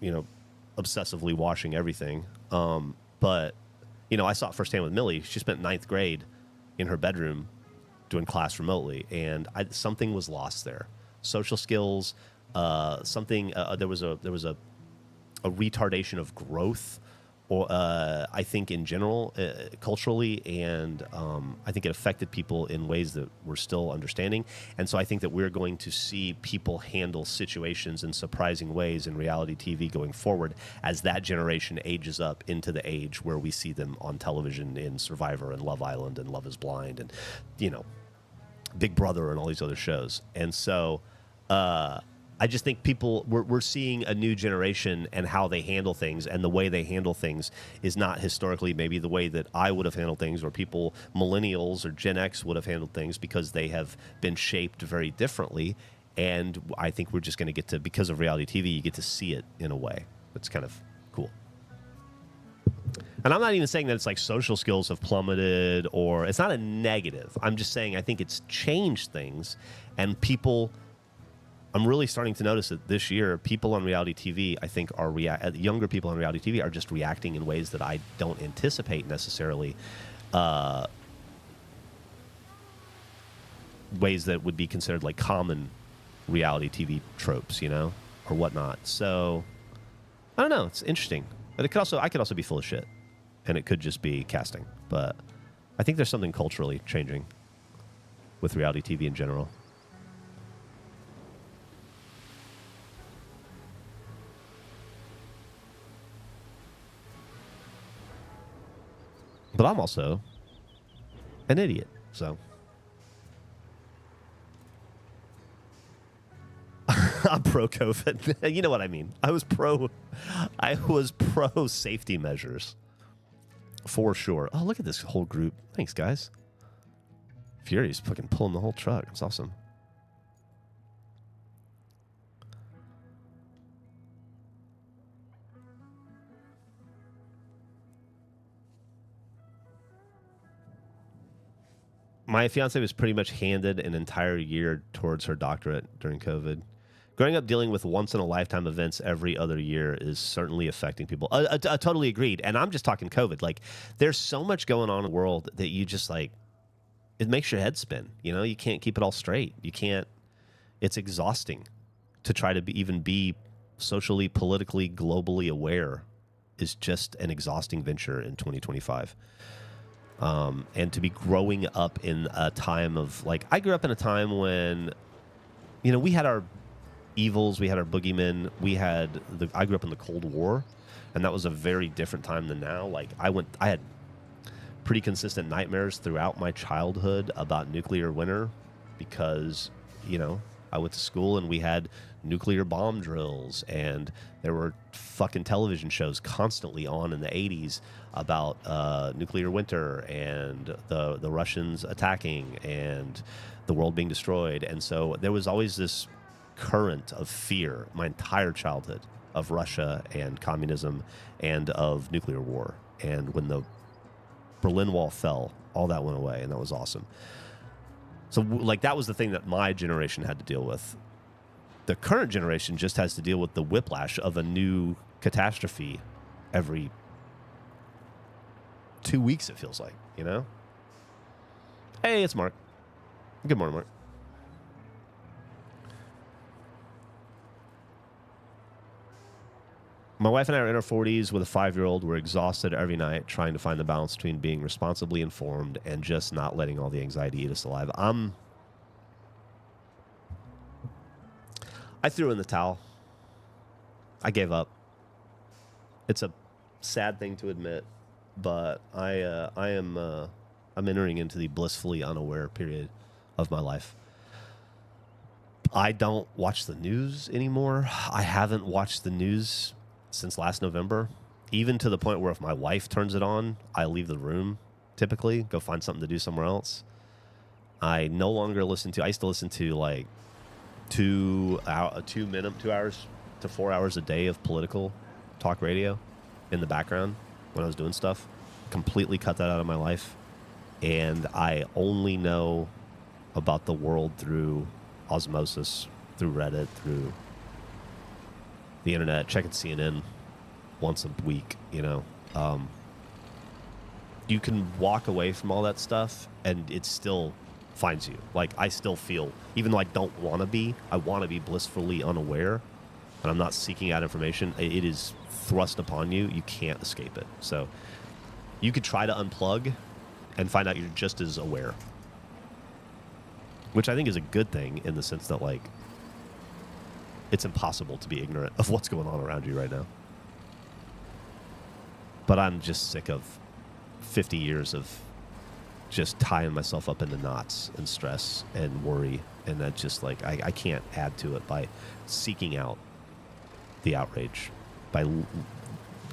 obsessively watching everything. But I saw it firsthand with Millie. She spent 9th grade in her bedroom doing class remotely, and something was lost there. Social skills, something. There was a retardation of growth, or I think in general, culturally, and I think it affected people in ways that we're still understanding. And so I think that we're going to see people handle situations in surprising ways in reality TV going forward as that generation ages up into the age where we see them on television in Survivor and Love Island and Love is Blind and, Big Brother and all these other shows. And so I just think we're seeing a new generation and how they handle things, and the way they handle things is not historically maybe the way that I would have handled things, or people, millennials or Gen X, would have handled things, because they have been shaped very differently. And I think we're just going to get to, because of reality TV, you get to see it in a way that's kind of cool. And I'm not even saying that it's like social skills have plummeted, or it's not a negative. I'm just saying I think it's changed things, and I'm really starting to notice that this year, people on reality TV, I think, younger people on reality TV are just reacting in ways that I don't anticipate necessarily, ways that would be considered like common reality TV tropes, or whatnot. So I don't know. It's interesting, but I could also be full of shit, and it could just be casting. But I think there's something culturally changing with reality TV in general. But I'm also an idiot, so I'm pro COVID. You know what I mean? I was pro safety measures for sure. Oh, look at this whole group. Thanks, guys. Fury's fucking pulling the whole truck. It's awesome. My fiance was pretty much handed an entire year towards her doctorate during COVID. Growing up dealing with once-in-a-lifetime events every other year is certainly affecting people. I totally agreed. And I'm just talking COVID. Like, there's so much going on in the world that you just, like, it makes your head spin. You can't keep it all straight. You can't. It's exhausting to try to even be socially, politically, globally aware is just an exhausting venture in 2025. And to be growing up in a time of, like, I grew up in a time when, we had our evils, we had our boogeymen, I grew up in the Cold War, and that was a very different time than now. Like, I had pretty consistent nightmares throughout my childhood about nuclear winter because, I went to school and we had nuclear bomb drills, and there were fucking television shows constantly on in the 80s about nuclear winter and the Russians attacking and the world being destroyed. And so there was always this current of fear my entire childhood of Russia and communism and of nuclear war. And when the Berlin Wall fell, all that went away, and that was awesome. So, like, that was the thing that my generation had to deal with. The current generation just has to deal with the whiplash of a new catastrophe every 2 weeks, it feels like, Hey, it's Mark. Good morning, Mark. My wife and I are in our 40s with a 5-year-old. We're exhausted every night trying to find the balance between being responsibly informed and just not letting all the anxiety eat us alive. I threw in the towel. I gave up. It's a sad thing to admit, but I'm entering into the blissfully unaware period of my life. I don't watch the news anymore. I haven't watched the news since last November, even to the point where if my wife turns it on, I leave the room typically, go find something to do somewhere else. I no longer listen to, I used to listen to like 2 hours to 4 hours a day of political talk radio in the background when I was doing stuff. Completely cut that out of my life. And I only know about the world through osmosis, through Reddit, through the internet, checking CNN once a week, you know. You can walk away from all that stuff and it still finds you. Like, I still feel, even though I don't want to be, I want to be blissfully unaware, and I'm not seeking out information. It is thrust upon you. You can't escape it. So you could try to unplug and find out you're just as aware, which I think is a good thing in the sense that, like, it's impossible to be ignorant of what's going on around you right now. But I'm just sick of 50 years of just tying myself up into knots and stress and worry. And that just, like, I can't add to it by seeking out the outrage, by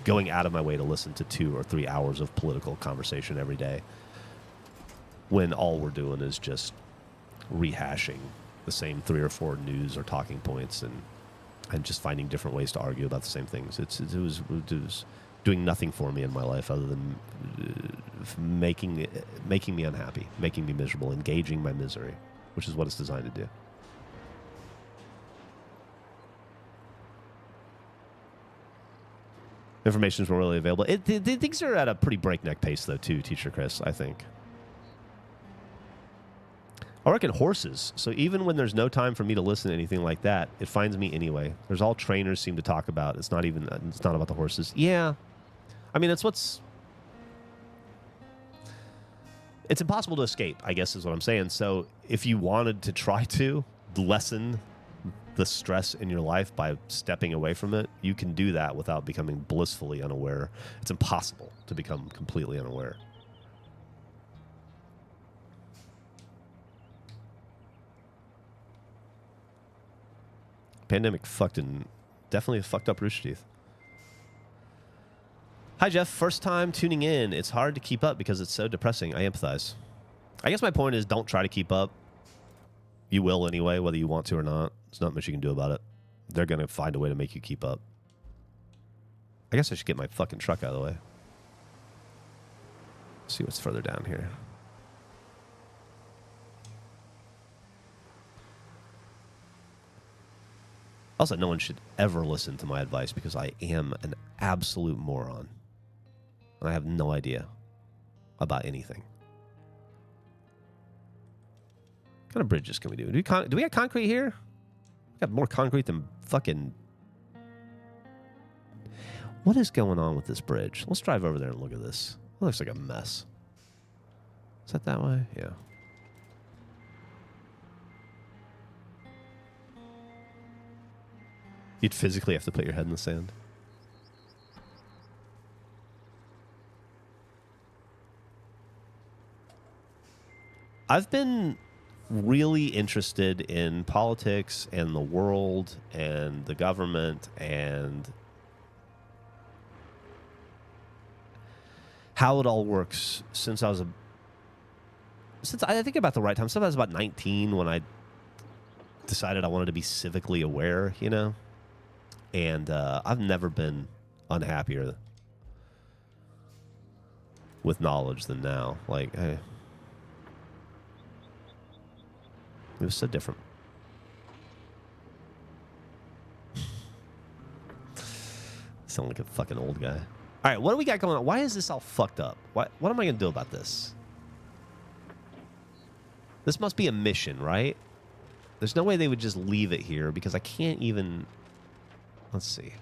going out of my way to listen to 2 or 3 hours of political conversation every day, when all we're doing is just rehashing the same 3 or 4 news or talking points and just finding different ways to argue about the same things. It was doing nothing for me in my life other than making me unhappy, making me miserable, engaging my misery, which is what it's designed to do. Information is more readily available. Things are at a pretty breakneck pace, though, too, Teacher Chris, I think. I work in horses, so even when there's no time for me to listen to anything like that, it finds me anyway. There's all trainers seem to talk about. It's not about the horses. Yeah. I mean, it's impossible to escape, I guess is what I'm saying. So if you wanted to try to lessen the stress in your life by stepping away from it, you can do that without becoming blissfully unaware. It's impossible to become completely unaware. Pandemic definitely fucked up Rooster Teeth. Hi, Geoff. First time tuning in. It's hard to keep up because it's so depressing. I empathize. I guess my point is don't try to keep up. You will anyway, whether you want to or not. There's not much you can do about it. They're going to find a way to make you keep up. I guess I should get my fucking truck out of the way. See what's further down here. Also, no one should ever listen to my advice because I am an absolute moron. And I have no idea about anything. What kind of bridges can we do? Do we have concrete here? We got more concrete than fucking... What is going on with this bridge? Let's drive over there and look at this. It looks like a mess. Is that way? Yeah. You'd physically have to put your head in the sand. I've been really interested in politics and the world and the government and how it all works since I think about the right time. Since I was about 19 when I decided I wanted to be civically aware, you know? And I've never been unhappier with knowledge than now. Like, it was so different. Sound like a fucking old guy. All right, what do we got going on? Why is this all fucked up? What am I going to do about this? This must be a mission, right? There's no way they would just leave it here because I can't even... Let's see.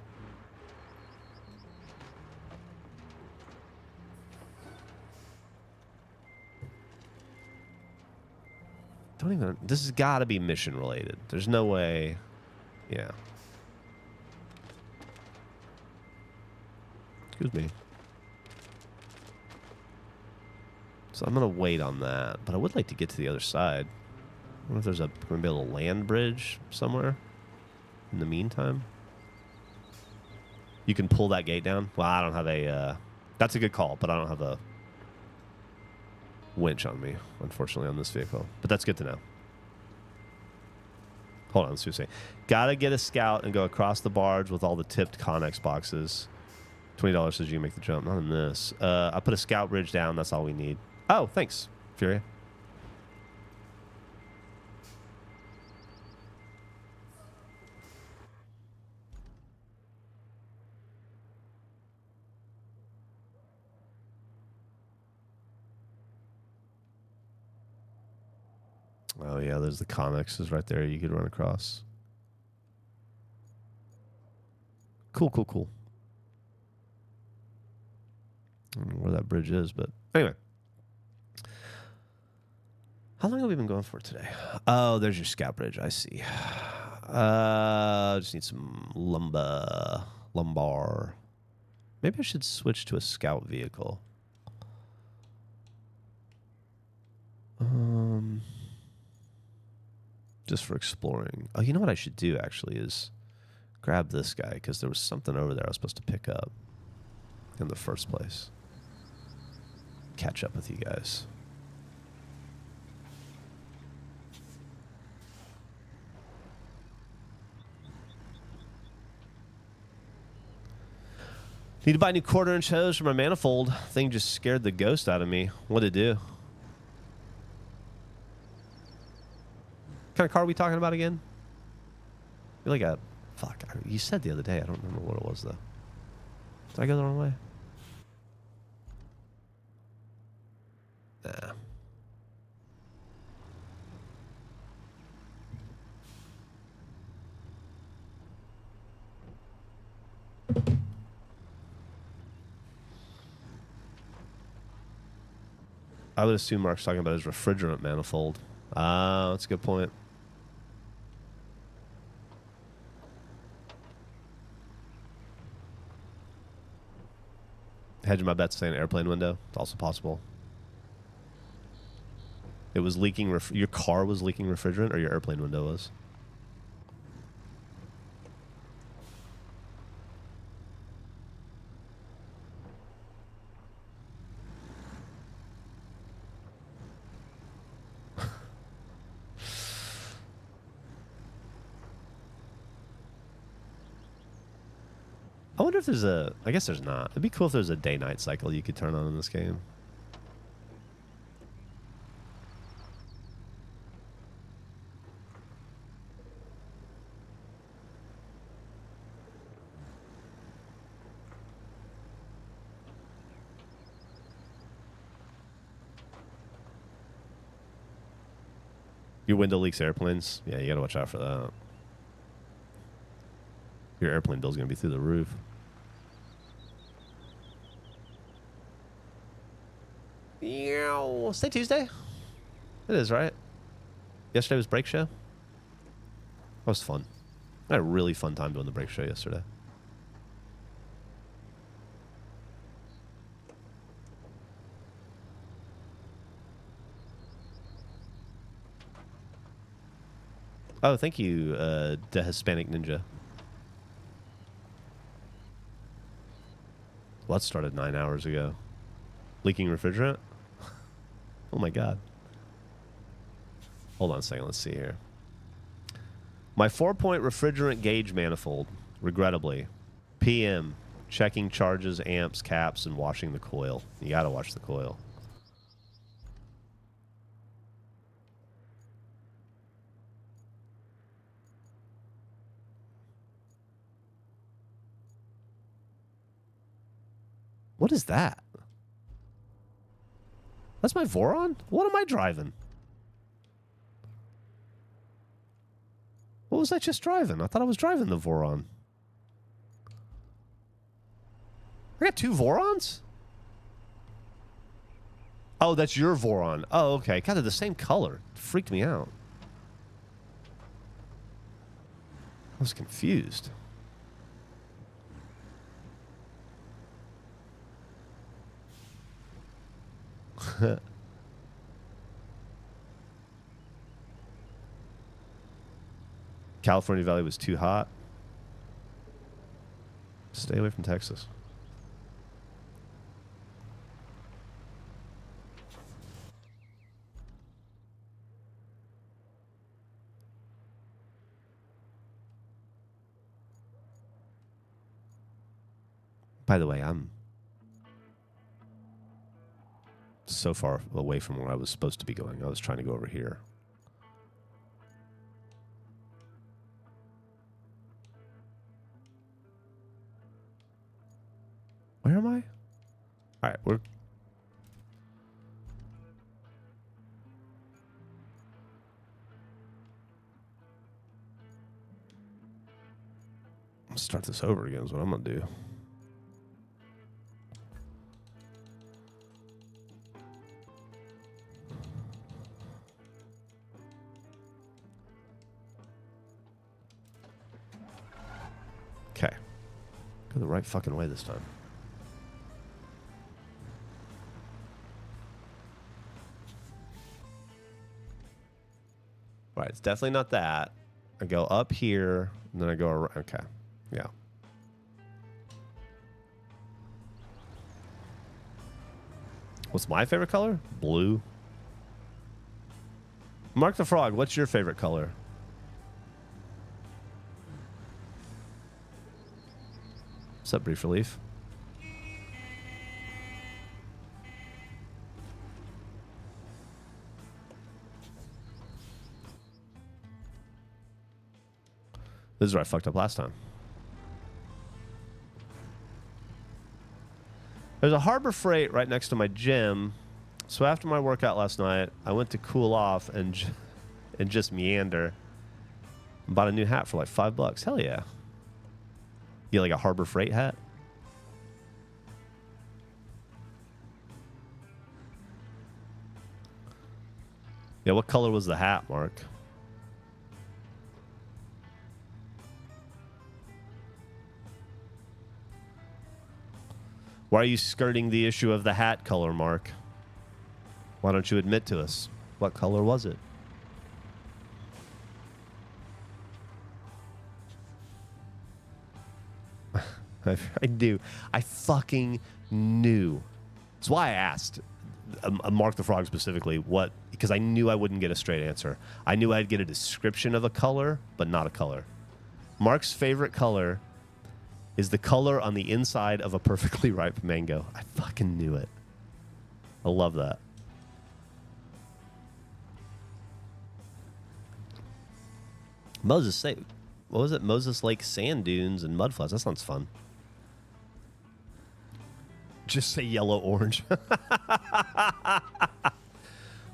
This has got to be mission related. There's no way. Yeah. Excuse me. So I'm going to wait on that, but I would like to get to the other side. I wonder if there's maybe a little land bridge somewhere in the meantime. You can pull that gate down. Well, I don't have a... that's a good call, but I don't have a winch on me, unfortunately, on this vehicle. But that's good to know. Hold on, let's see what I'm saying. Gotta get a scout and go across the barge with all the tipped Connex boxes. $20 says you can make the jump. Not in this. I put a scout bridge down. That's all we need. Oh, thanks, Furia. Oh, yeah, there's the Connexes right there you could run across. Cool, cool, cool. I don't know where that bridge is, but anyway. How long have we been going for today? Oh, there's your scout bridge. I see. Just need some lumbar. Maybe I should switch to a scout vehicle. Just for exploring. Oh, you know what I should do actually is grab this guy because there was something over there I was supposed to pick up in the first place. Catch up with you guys. Need to buy new quarter-inch hose for my manifold. Thing just scared the ghost out of me. What'd it do? What kind of car are we talking about again? You're like a... Fuck. You said the other day. I don't remember what it was, though. Did I go the wrong way? Nah. I would assume Mark's talking about his refrigerant manifold. Ah, that's a good point. Hedging my bets saying airplane window. It's also possible. It was leaking. Your car was leaking refrigerant, or your airplane window was? I wonder if there's a... I guess there's not. It'd be cool if there's a day-night cycle you could turn on in this game. Your window leaks airplanes? Yeah, you gotta watch out for that. Your airplane bill's gonna be through the roof. Stay Tuesday? It is, right? Yesterday was break show? That was fun. I had a really fun time doing the break show yesterday. Oh, thank you, the Hispanic Ninja. Well, that started 9 hours ago. Leaking refrigerant? Oh my god. Hold on a second, let's see here. My 4-point refrigerant gauge manifold, regrettably. PM, checking charges, amps, caps, and washing the coil. You gotta wash the coil. What is that? That's my Voron? What am I driving? What was I just driving? I thought I was driving the Voron. I got 2 Vorons? Oh, that's your Voron. Oh, okay. God, they're the same color. It freaked me out. I was confused. California Valley was too hot. Stay away from Texas. By the way, I'm so far away from where I was supposed to be going. I was trying to go over here. Where am I? All right, we're... Let's start this over again is what I'm going to do. Okay. Go the right fucking way this time. Right, it's definitely not that. I go up here, and then I go around. Okay, yeah. What's my favorite color? Blue. Mark the Frog, what's your favorite color? What's up, Brief Relief? This is where I fucked up last time. There's a Harbor Freight right next to my gym. So after my workout last night, I went to cool off and just meander. Bought a new hat for like $5. Hell yeah. You like a Harbor Freight hat? Yeah, what color was the hat, Mark? Why are you skirting the issue of the hat color, Mark? Why don't you admit to us? What color was it? I knew. I fucking knew. That's why I asked Mark the Frog specifically what, because I knew I wouldn't get a straight answer. I knew I'd get a description of a color, but not a color. Mark's favorite color is the color on the inside of a perfectly ripe mango. I fucking knew it. I love that. Moses Lake. What was it? Moses Lake sand dunes and mud flats. That sounds fun. Just say yellow orange.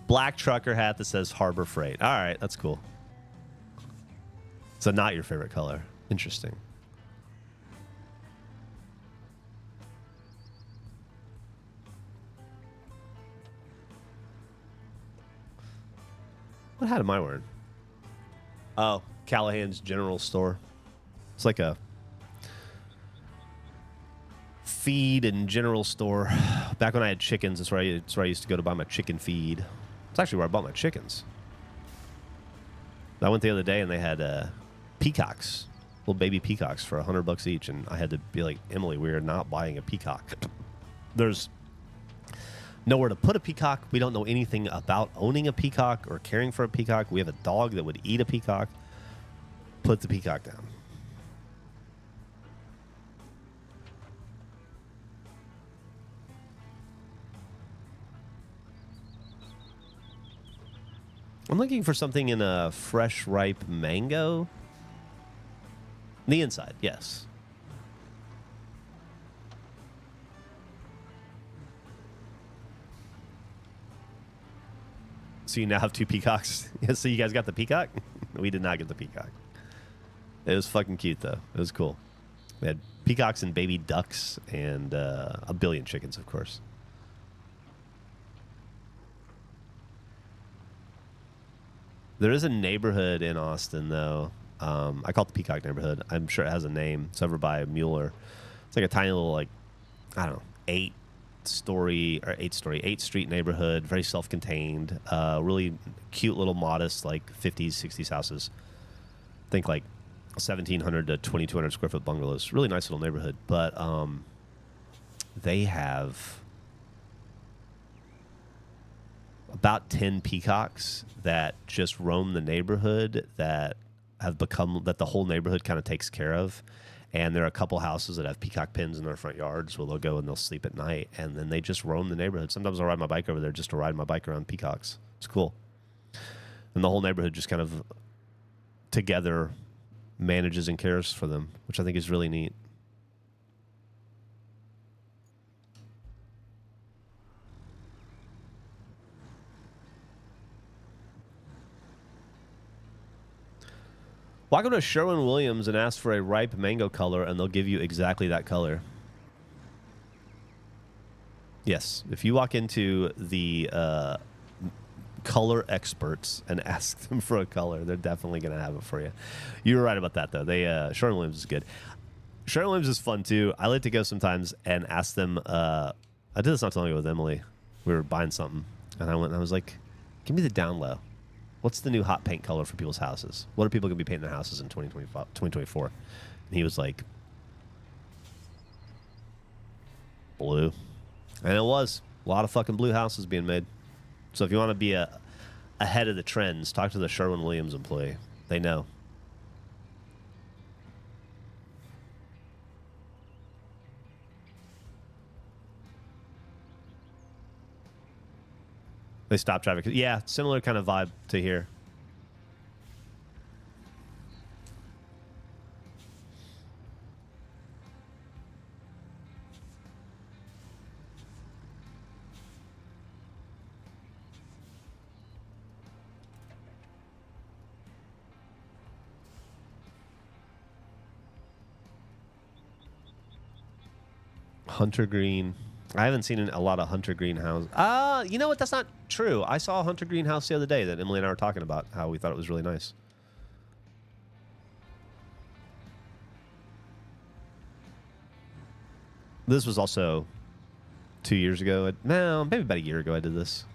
Black trucker hat that says Harbor Freight. All right, that's cool. So not your favorite color. Interesting. What hat am I wearing? Oh, Callahan's General Store. It's like a feed and general store. Back when I had chickens, that's where I used to go to buy my chicken feed. It's actually where I bought my chickens. I went the other day and they had peacocks, little baby peacocks for $100 each, and I had to be like, Emily, we are not buying a peacock. There's nowhere to put a peacock. We don't know anything about owning a peacock or caring for a peacock. We have a dog that would eat a peacock. Put the peacock down. I'm looking for something in a fresh, ripe mango. The inside, yes. So you now have two peacocks. So you guys got the peacock? We did not get the peacock. It was fucking cute, though. It was cool. We had peacocks and baby ducks and a billion chickens, of course. There is a neighborhood in Austin, though. I call it the Peacock neighborhood. I'm sure it has a name. It's over by Mueller. It's like a tiny little, like, I don't know, 8 street neighborhood, very self-contained, really cute little modest, like 50s, 60s houses. Think like 1,700 to 2,200 square foot bungalows. Really nice little neighborhood. But they have about 10 peacocks that just roam the neighborhood that have become, that the whole neighborhood kind of takes care of. And there are a couple houses that have peacock pens in their front yards where they'll go and they'll sleep at night. And then they just roam the neighborhood. Sometimes I'll ride my bike over there just to ride my bike around peacocks. It's cool. And the whole neighborhood just kind of together manages and cares for them, which I think is really neat. Walk up to Sherwin-Williams and ask for a ripe mango color, and they'll give you exactly that color. Yes, if you walk into the color experts and ask them for a color, they're definitely going to have it for you. You were right about that, though. Sherwin-Williams is good. Sherwin-Williams is fun, too. I like to go sometimes and ask them. I did this not too long ago with Emily. We were buying something, and I went and I was like, give me the down low. What's the new hot paint color for people's houses? What are people going to be painting their houses in 2024? And he was like, blue. And it was. A lot of fucking blue houses being made. So if you want to be ahead of the trends, talk to the Sherwin-Williams employee. They know. They stop traffic. Yeah, similar kind of vibe to here. Hunter Green. I haven't seen a lot of Hunter Green house. You know what? That's not true. I saw a Hunter Green house the other day that Emily and I were talking about, how we thought it was really nice. This was also 2 years ago. No, maybe about a year ago I did this.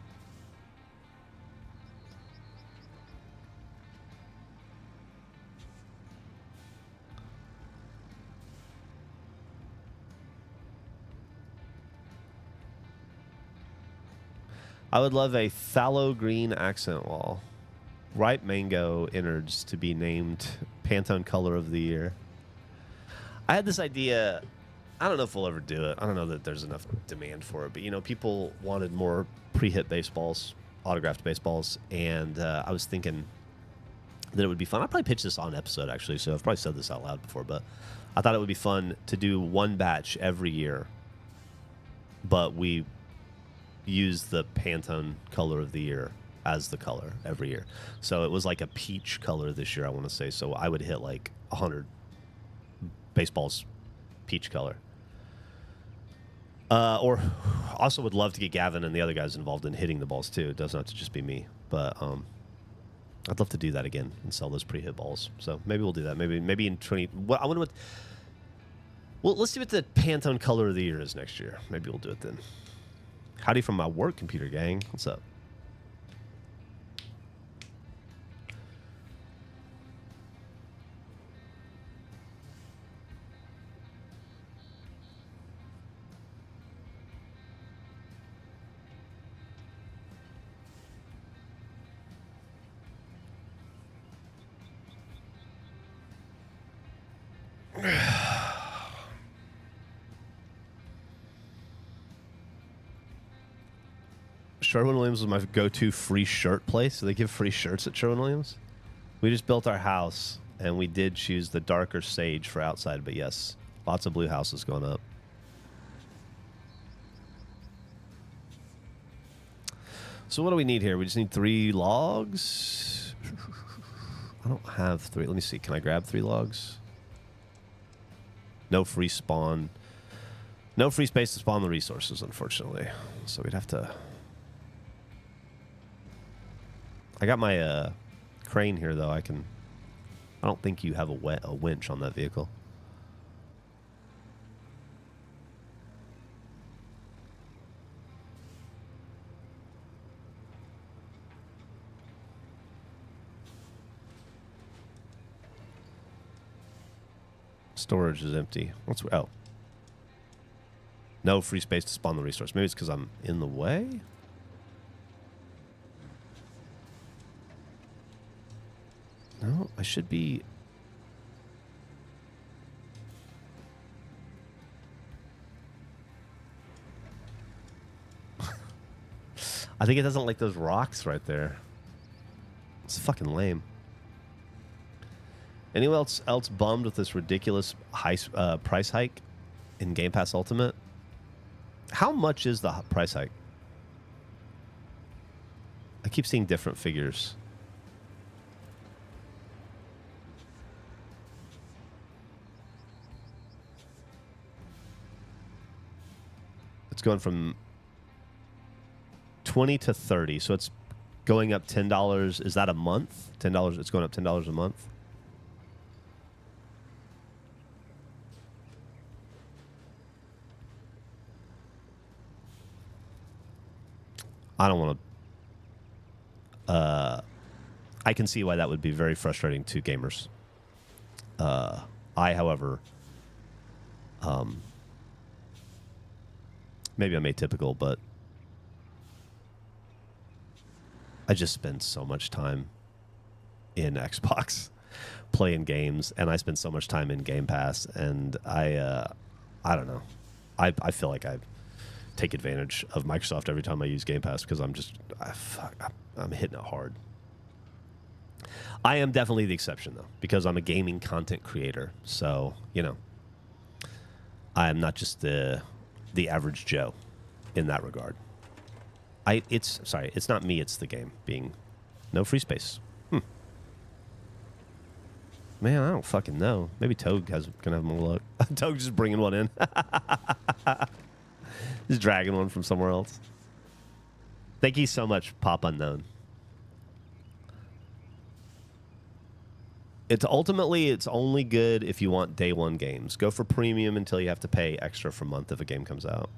I would love a phthalo green accent wall. Ripe mango innards to be named Pantone color of the year. I had this idea. I don't know if we'll ever do it. I don't know that there's enough demand for it. But, you know, people wanted more pre-hit baseballs, autographed baseballs. And I was thinking that it would be fun. I probably pitched this on episode, actually. So I've probably said this out loud before. But I thought it would be fun to do one batch every year. But we use the Pantone color of the year as the color every year. So it was like a peach color this year, I want to say. So I would hit like 100 baseballs peach color. Or also would love to get Gavin and the other guys involved in hitting the balls too. It doesn't have to just be me. But I'd love to do that again and sell those pre-hit balls. So maybe we'll do that. Maybe in 20... Well, I wonder what... Well, let's see what the Pantone color of the year is next year. Maybe we'll do it then. Howdy from my work computer, gang. What's up? Sherwin-Williams was my go-to free shirt place. Do they give free shirts at Sherwin-Williams? We just built our house, and we did choose the darker sage for outside. But yes, lots of blue houses going up. So what do we need here? We just need 3 logs. I don't have 3. Let me see. Can I grab 3 logs? No free spawn. No free space to spawn the resources, unfortunately. So we'd have to... I got my crane here, though. I don't I don't think you have a winch on that vehicle. Storage is empty. Oh. No free space to spawn the resource. Maybe it's because I'm in the way? No, I should be... I think it doesn't like those rocks right there. It's fucking lame. Anyone else bummed with this ridiculous price hike in Game Pass Ultimate? How much is the price hike? I keep seeing different figures. It's going from 20 to 30, so it's going up $10. Is that a month? $10. It's going up $10 a month. I don't want to. I can see why that would be very frustrating to gamers. However, maybe I'm atypical, but I just spend so much time in Xbox playing games, and I spend so much time in Game Pass, and I don't know. I feel like I take advantage of Microsoft every time I use Game Pass because I'm hitting it hard. I am definitely the exception, though, because I'm a gaming content creator. So, I am not just the average Joe in that regard. It's not me, it's the game being no free space. Man, I don't fucking know. Maybe Toad gonna have more luck. Toad just bringing one in. Just dragging one from somewhere else. Thank you so much, Pop Unknown. It's only good if you want day one games. Go for premium until you have to pay extra for a month if a game comes out.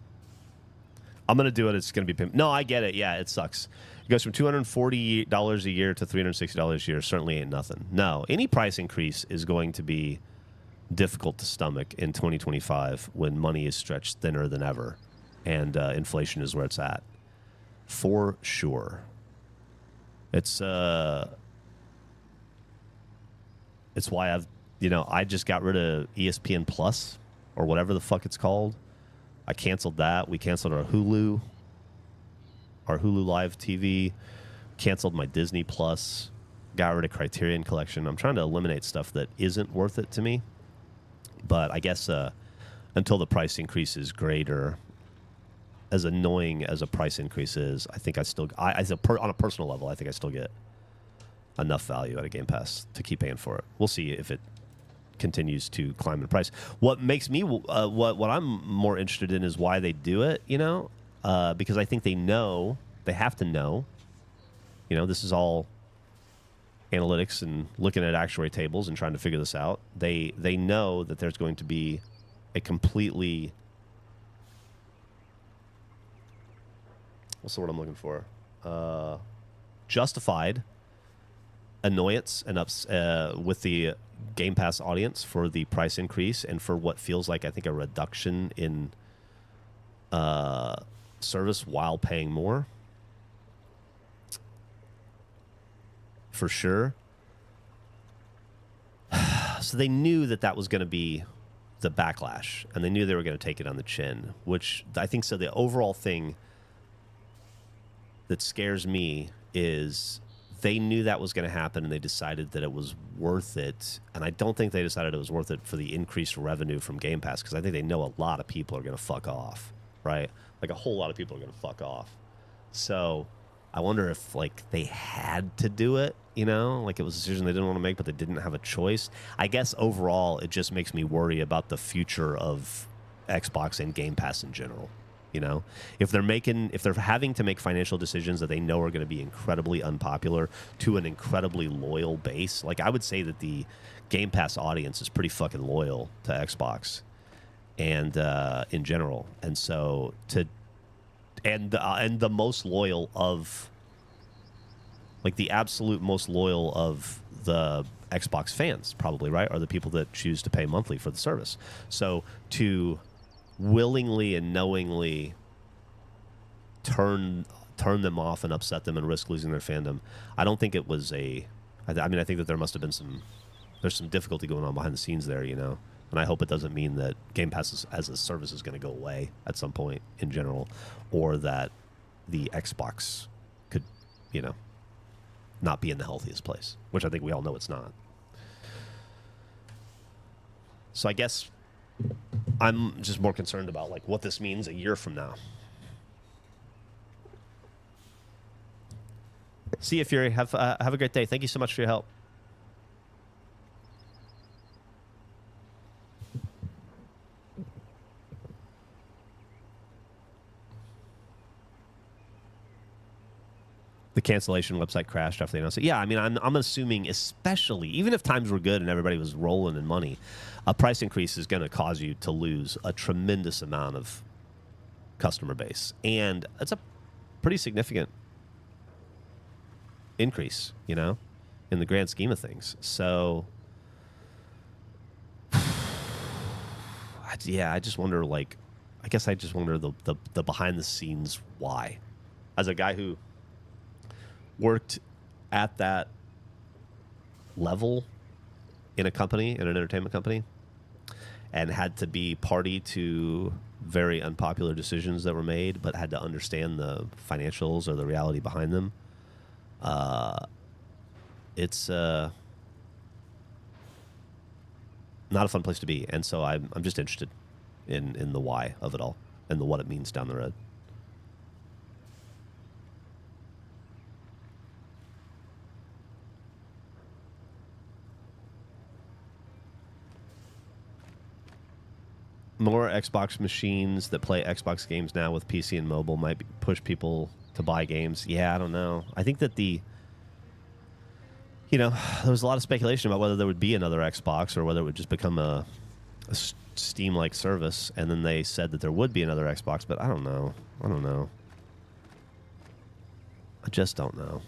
I'm going to do it. It's going to be... No, I get it. Yeah, it sucks. It goes from $240 a year to $360 a year. Certainly ain't nothing. No, any price increase is going to be difficult to stomach in 2025 when money is stretched thinner than ever and inflation is where it's at. For sure. It's why I just got rid of ESPN Plus or whatever the fuck it's called. I canceled that. We canceled our Hulu Live TV, canceled my Disney Plus, got rid of Criterion Collection. I'm trying to eliminate stuff that isn't worth it to me. But I guess until the price increase is greater, as annoying as a price increase is, I think on a personal level, I think I still get enough value out of Game Pass to keep paying for it. We'll see if it continues to climb in price. What makes me what I'm more interested in is why they do it, because I think they have to know, this is all analytics and looking at actuary tables and trying to figure this out. They know that there's going to be a completely, what's the word I'm looking for? Justified annoyance and with the Game Pass audience for the price increase and for what feels like, I think, a reduction in service while paying more. For sure. So they knew that was going to be the backlash, and they knew they were going to take it on the chin, which I think so. The overall thing that scares me is they knew that was going to happen, and they decided that it was worth it. And I don't think they decided it was worth it for the increased revenue from Game Pass, because I think they know a lot of people are going to fuck off, right? Like a whole lot of people are going to fuck off. So I wonder if they had to do it, like it was a decision they didn't want to make, but they didn't have a choice. I guess overall, it just makes me worry about the future of Xbox and Game Pass in general. You know, if they're having to make financial decisions that they know are going to be incredibly unpopular to an incredibly loyal base, like I would say that the Game Pass audience is pretty fucking loyal to Xbox and in general, and so and the most loyal of, like, the absolute most loyal of the Xbox fans, probably, right, are the people that choose to pay monthly for the service. So to willingly and knowingly turn them off and upset them and risk losing their fandom, I don't think it was I think that there must have been there's some difficulty going on behind the scenes there, you know. And I hope it doesn't mean that Game Pass as a service is going to go away at some point in general, or that the Xbox could, you know, not be in the healthiest place, which I think we all know it's not. So I guess I'm just more concerned about, like, what this means a year from now. See you, Fury. Have a great day. Thank you so much for your help. The cancellation website crashed after they announced it. Yeah, I mean, I'm assuming, especially, even if times were good and everybody was rolling in money, a price increase is going to cause you to lose a tremendous amount of customer base. And it's a pretty significant increase, you know, in the grand scheme of things. So, yeah, I just wonder, like, I guess I just wonder the behind the scenes why. As a guy who worked at that level in a company, in an entertainment company, and had to be party to very unpopular decisions that were made, but had to understand the financials or the reality behind them. It's not a fun place to be, and so I'm just interested in the why of it all and the what it means down the road. More Xbox machines that play Xbox games now with PC and mobile might push people to buy games. Yeah, I don't know. I think that there was a lot of speculation about whether there would be another Xbox or whether it would just become a Steam-like service, and then they said that there would be another Xbox, but I don't know. I just don't know.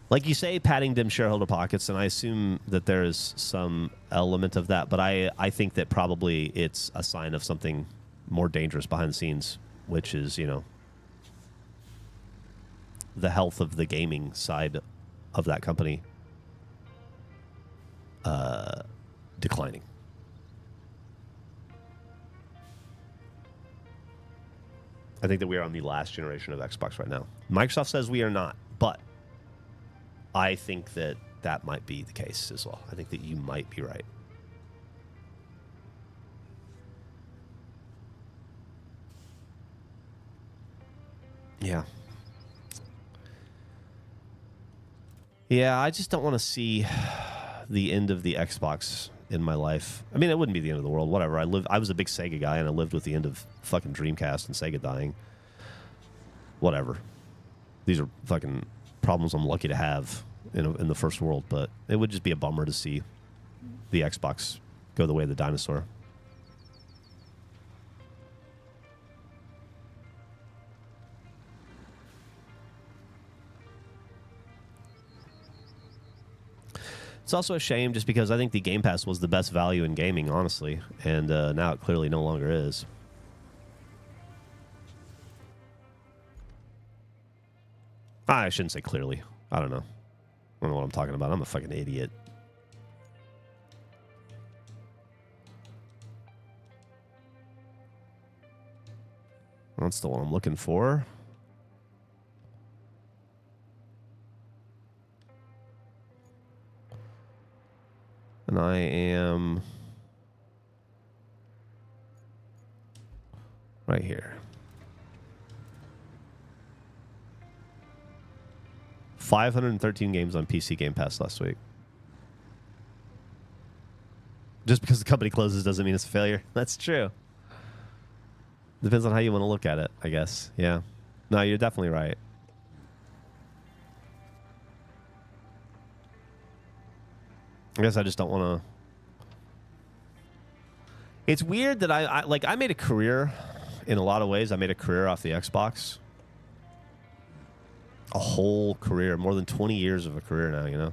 Like you say, padding dim shareholder pockets, and I assume that there is some element of that, but I think that probably it's a sign of something more dangerous behind the scenes, which is, the health of the gaming side of that company declining. I think that we are on the last generation of Xbox right now. Microsoft says we are not, but I think that might be the case as well. I think that you might be right. Yeah. Yeah, I just don't want to see the end of the Xbox in my life. I mean, it wouldn't be the end of the world. Whatever. I was a big Sega guy, and I lived with the end of fucking Dreamcast and Sega dying. Whatever. These are fucking problems I'm lucky to have in the first world, but it would just be a bummer to see the Xbox go the way of the dinosaur. It's also a shame just because I think the Game Pass was the best value in gaming, honestly, and now it clearly no longer is. I shouldn't say clearly. I don't know. I don't know what I'm talking about. I'm a fucking idiot. That's the one I'm looking for. And I am right here. 513 games on PC Game Pass last week. Just because the company closes doesn't mean it's a failure. That's true. Depends on how you want to look at it, I guess. Yeah. No, you're definitely right. I guess I just don't want to. It's weird that I made a career in a lot of ways. I made a career off the Xbox. A whole career, more than 20 years of a career now, you know?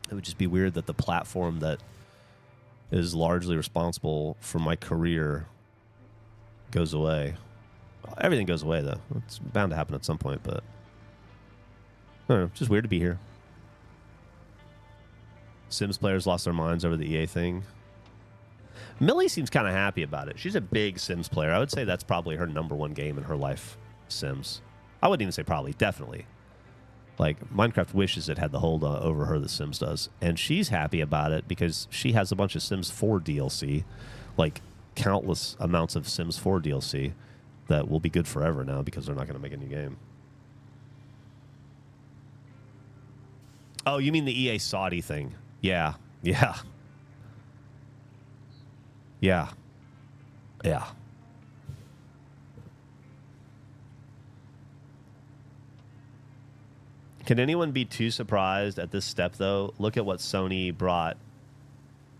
It would just be weird that the platform that is largely responsible for my career goes away. Everything goes away, though. It's bound to happen at some point, but I don't know. Just weird to be here. Sims players lost their minds over the EA thing. Millie seems kind of happy about it. She's a big Sims player. I would say that's probably her #1 game in her life, Sims. I wouldn't even say probably, definitely. Like, Minecraft wishes it had the hold over her that Sims does. And she's happy about it because she has a bunch of Sims 4 DLC, like countless amounts of Sims 4 DLC that will be good forever now because they're not going to make a new game. Oh, you mean the EA Saudi thing? Yeah. Yeah. Yeah. Yeah. Can anyone be too surprised at this step, though? Look at what Sony brought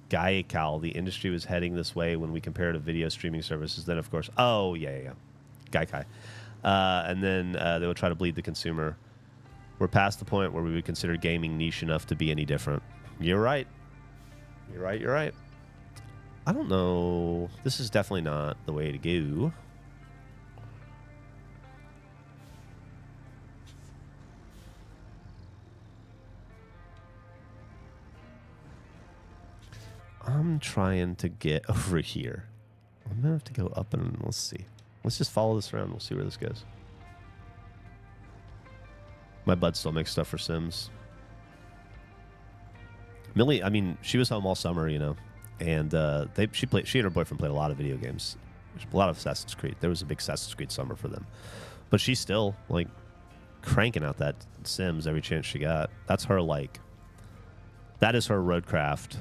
Gaikai. The industry was heading this way when we compare to video streaming services. Then, of course, yeah. Gaikai. And then they would try to bleed the consumer. We're past the point where we would consider gaming niche enough to be any different. You're right. You're right. I don't know. This is definitely not the way to go. I'm trying to get over here. I'm going to have to go up and let's see. Let's just follow this around. We'll see where this goes. My bud still makes stuff for Sims. Millie, I mean, she was home all summer, you know, and she and her boyfriend played a lot of video games, a lot of Assassin's Creed. There was a big Assassin's Creed summer for them, but she's still like cranking out that Sims every chance she got. That's her that is her Roadcraft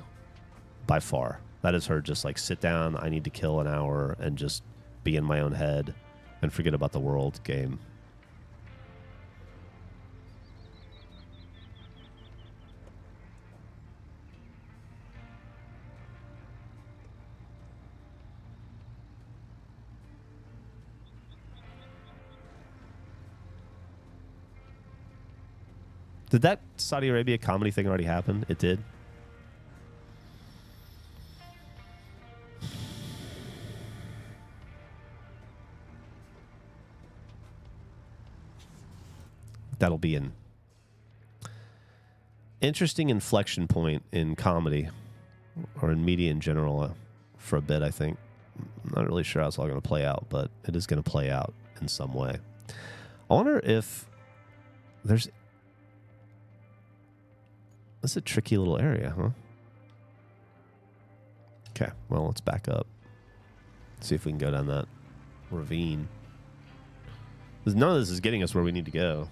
by far. That is her just like sit down. I need to kill an hour and just be in my own head and forget about the world game. Did that Saudi Arabia comedy thing already happen? It did. That'll be an interesting inflection point in comedy or in media in general for a bit, I think. I'm not really sure how it's all going to play out, but it is going to play out in some way. I wonder if there's... That's a tricky little area, huh? Okay, well, let's back up. See if we can go down that ravine. Because none of this is getting us where we need to go.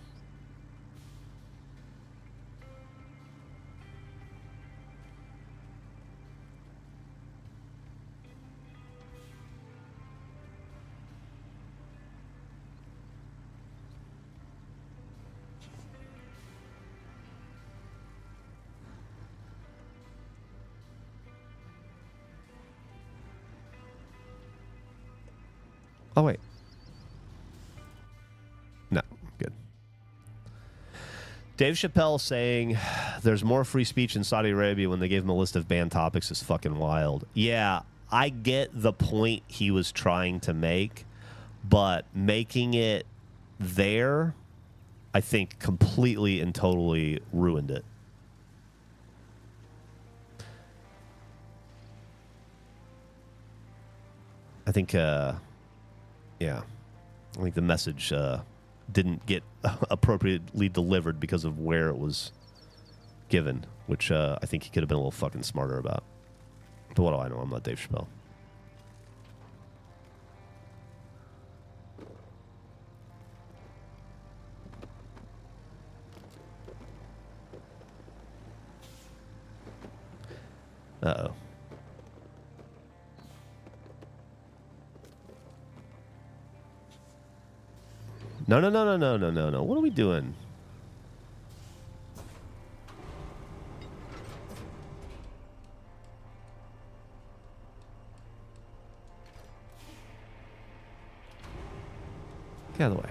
Oh, wait. No, good. Dave Chappelle saying there's more free speech in Saudi Arabia when they gave him a list of banned topics is fucking wild. Yeah, I get the point he was trying to make, but making it there, I think, completely and totally ruined it. I think, yeah, I think the message didn't get appropriately delivered because of where it was given, which I think he could have been a little fucking smarter about. But what do I know? I'm not Dave Chappelle. Uh-oh. No. What are we doing? Get out of the way.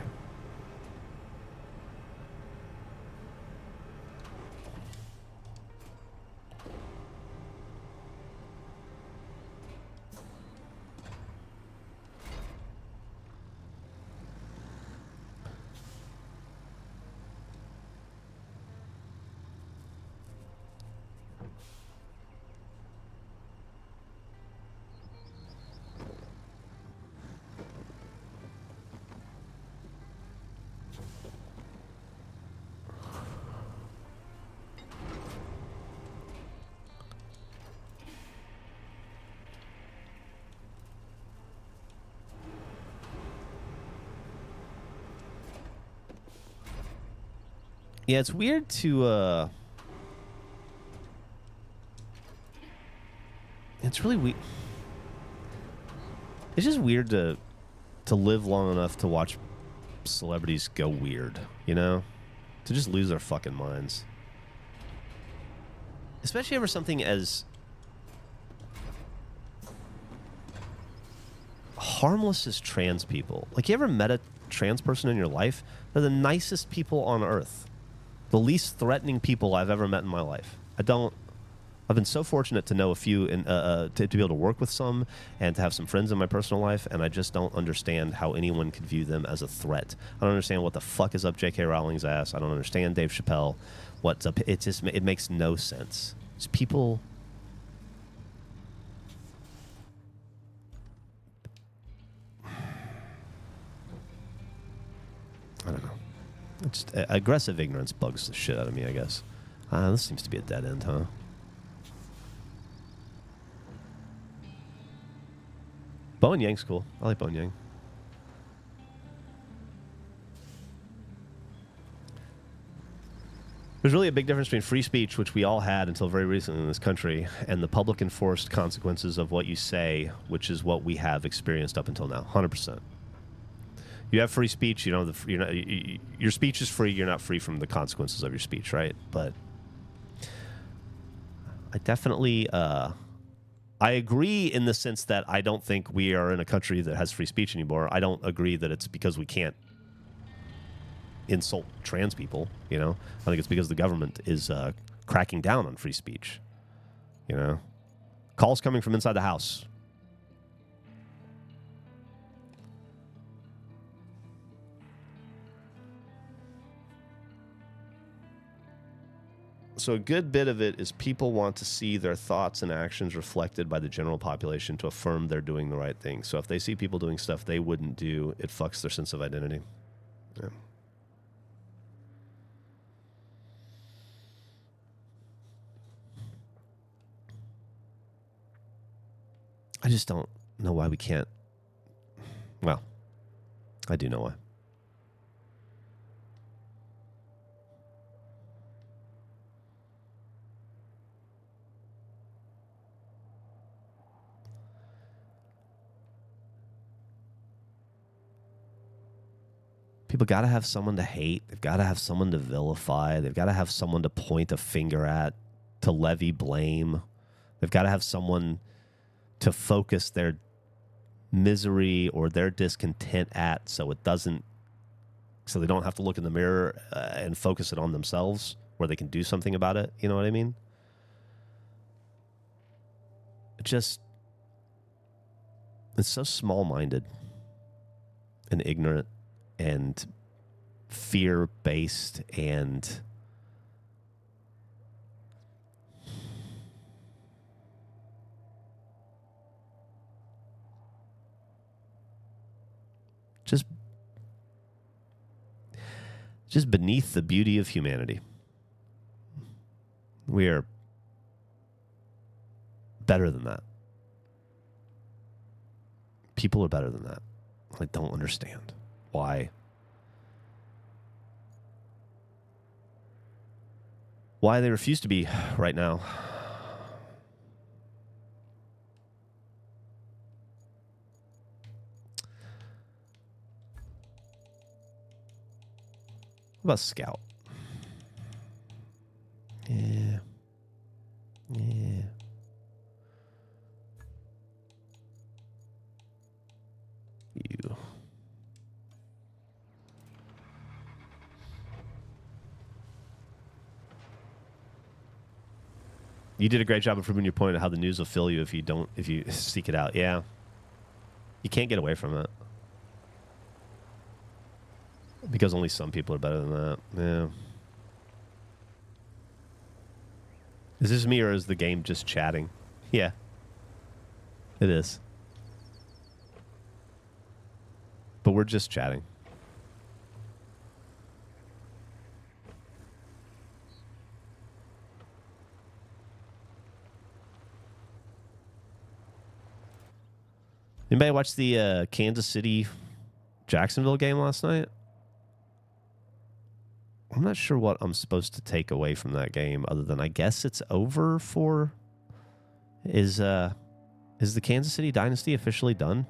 Yeah, it's weird to, it's really weird. It's just weird to live long enough to watch celebrities go weird, you know? To just lose their fucking minds. Especially over something as harmless as trans people. Like, you ever met a trans person in your life? They're the nicest people on earth. The least threatening people I've ever met in my life. I've been so fortunate to know a few and to be able to work with some and to have some friends in my personal life, and I just don't understand how anyone could view them as a threat. I don't understand what the fuck is up J.K. Rowling's ass. I don't understand Dave Chappelle. What's up? It makes no sense. It's people. I don't know. It's aggressive ignorance bugs the shit out of me, I guess. This seems to be a dead end, huh? Bo and Yang's cool. I like Bo and Yang. There's really a big difference between free speech, which we all had until very recently in this country, and the public enforced consequences of what you say, which is what we have experienced up until now. 100%. You have free speech. You know, your speech is free. You're not free from the consequences of your speech, right? But I definitely, I agree in the sense that I don't think we are in a country that has free speech anymore. I don't agree that it's because we can't insult trans people. You know, I think it's because the government is cracking down on free speech. You know, calls coming from inside the house. So a good bit of it is people want to see their thoughts and actions reflected by the general population to affirm they're doing the right thing. So if they see people doing stuff they wouldn't do, it fucks their sense of identity. Yeah. I just don't know why we can't. Well, I do know why. People got to have someone to hate. They've got to have someone to vilify. They've got to have someone to point a finger at, to levy blame. They've got to have someone to focus their misery or their discontent at, so they don't have to look in the mirror and focus it on themselves, where they can do something about it. You know what I mean? It's so small-minded and ignorant and fear-based and just beneath the beauty of humanity. We are better than that. People are better than that. I don't understand why they refuse to be right now. What about Scout? Yeah. Yeah. You. You did a great job of proving your point of how the news will fill you if you seek it out. Yeah. You can't get away from it. Because only some people are better than that. Yeah. Is this me or is the game just chatting? Yeah. It is. But we're just chatting. Anybody watch the Kansas City Jacksonville game last night? I'm not sure what I'm supposed to take away from that game other than I guess it's over for... Is the Kansas City dynasty officially done?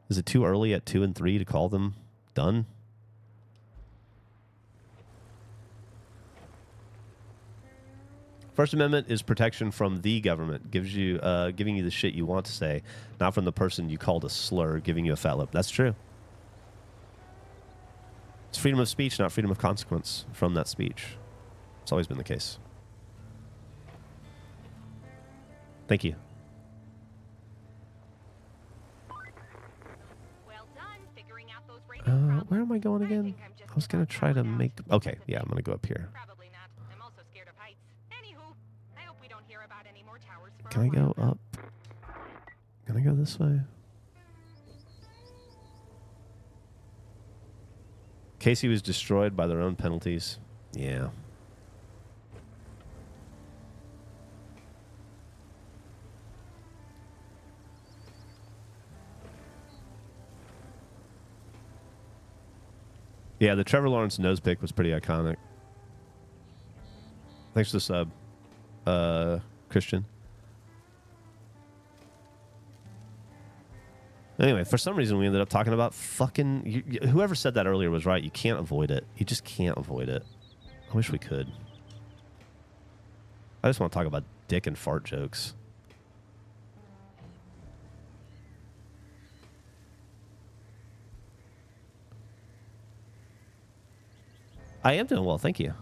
Is it too early at 2-3 to call them done? First Amendment is protection from the government, gives you giving you the shit you want to say, not from the person you called a slur, giving you a fat lip. That's true. It's freedom of speech, not freedom of consequence from that speech. It's always been the case. Thank you. Well done figuring out those radio problems. Where am I going again? I was going to try to make... Okay, yeah, I'm going to go up here. Probably not. I'm also scared of heights. Anywho, I hope we don't hear about any more towers for Can I go up? Can I go this way? Casey was destroyed by their own penalties. Yeah. Yeah, the Trevor Lawrence nose pick was pretty iconic. Thanks for the sub, Christian. Anyway, for some reason, we ended up talking about fucking... whoever said that earlier was right. You can't avoid it. You just can't avoid it. I wish we could. I just want to talk about dick and fart jokes. I am doing well, thank you.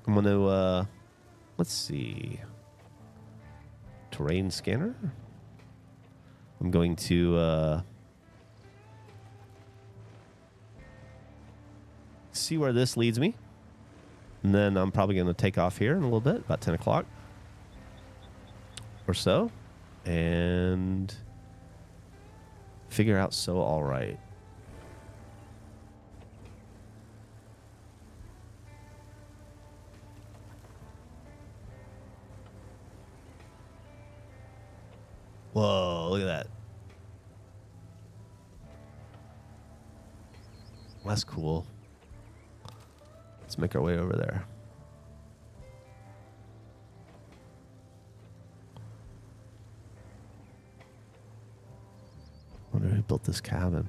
I'm going to... let's see. Terrain scanner? I'm going to see where this leads me. And then I'm probably going to take off here in a little bit, about 10 o'clock or so. And figure out So All Right. Whoa, look at that. That's cool. Let's make our way over there. Wonder who built this cabin.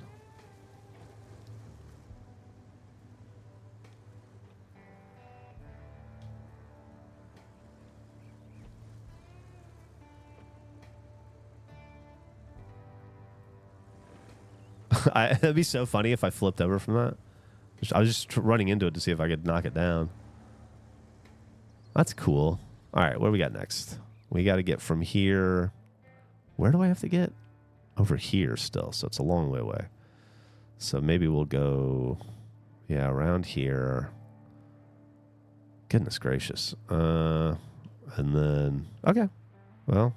It'd be so funny if I flipped over from that. I was just running into it to see if I could knock it down. That's cool. All right, what do we got next? We got to get from here. Where do I have to get? Over here still, so it's a long way away. So maybe we'll go, yeah, around here. Goodness gracious. And then, okay, well.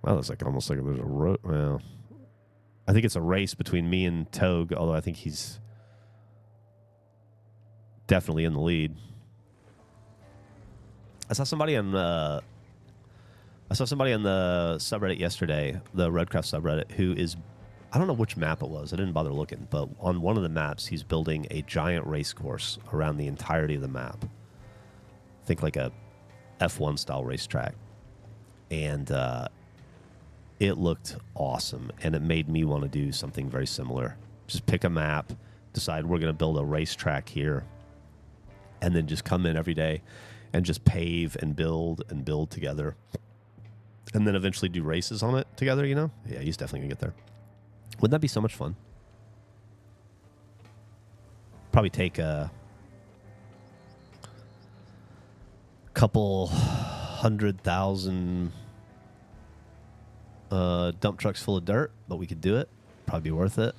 Well, it's like almost like there's a road. Well, I think it's a race between me and Togue, although I think he's definitely in the lead. I saw somebody on the subreddit yesterday, the Roadcraft subreddit, who is, I don't know which map it was. I didn't bother looking, but on one of the maps, he's building a giant race course around the entirety of the map. Think like a F1 style racetrack, and it looked awesome, and it made me want to do something very similar. Just pick a map, decide we're going to build a racetrack here, and then just come in every day and just pave and build together, and then eventually do races on it together, you know? Yeah, he's definitely going to get there. Wouldn't that be so much fun? Probably take a couple 100,000 dump trucks full of dirt, but we could do it. Probably be worth it.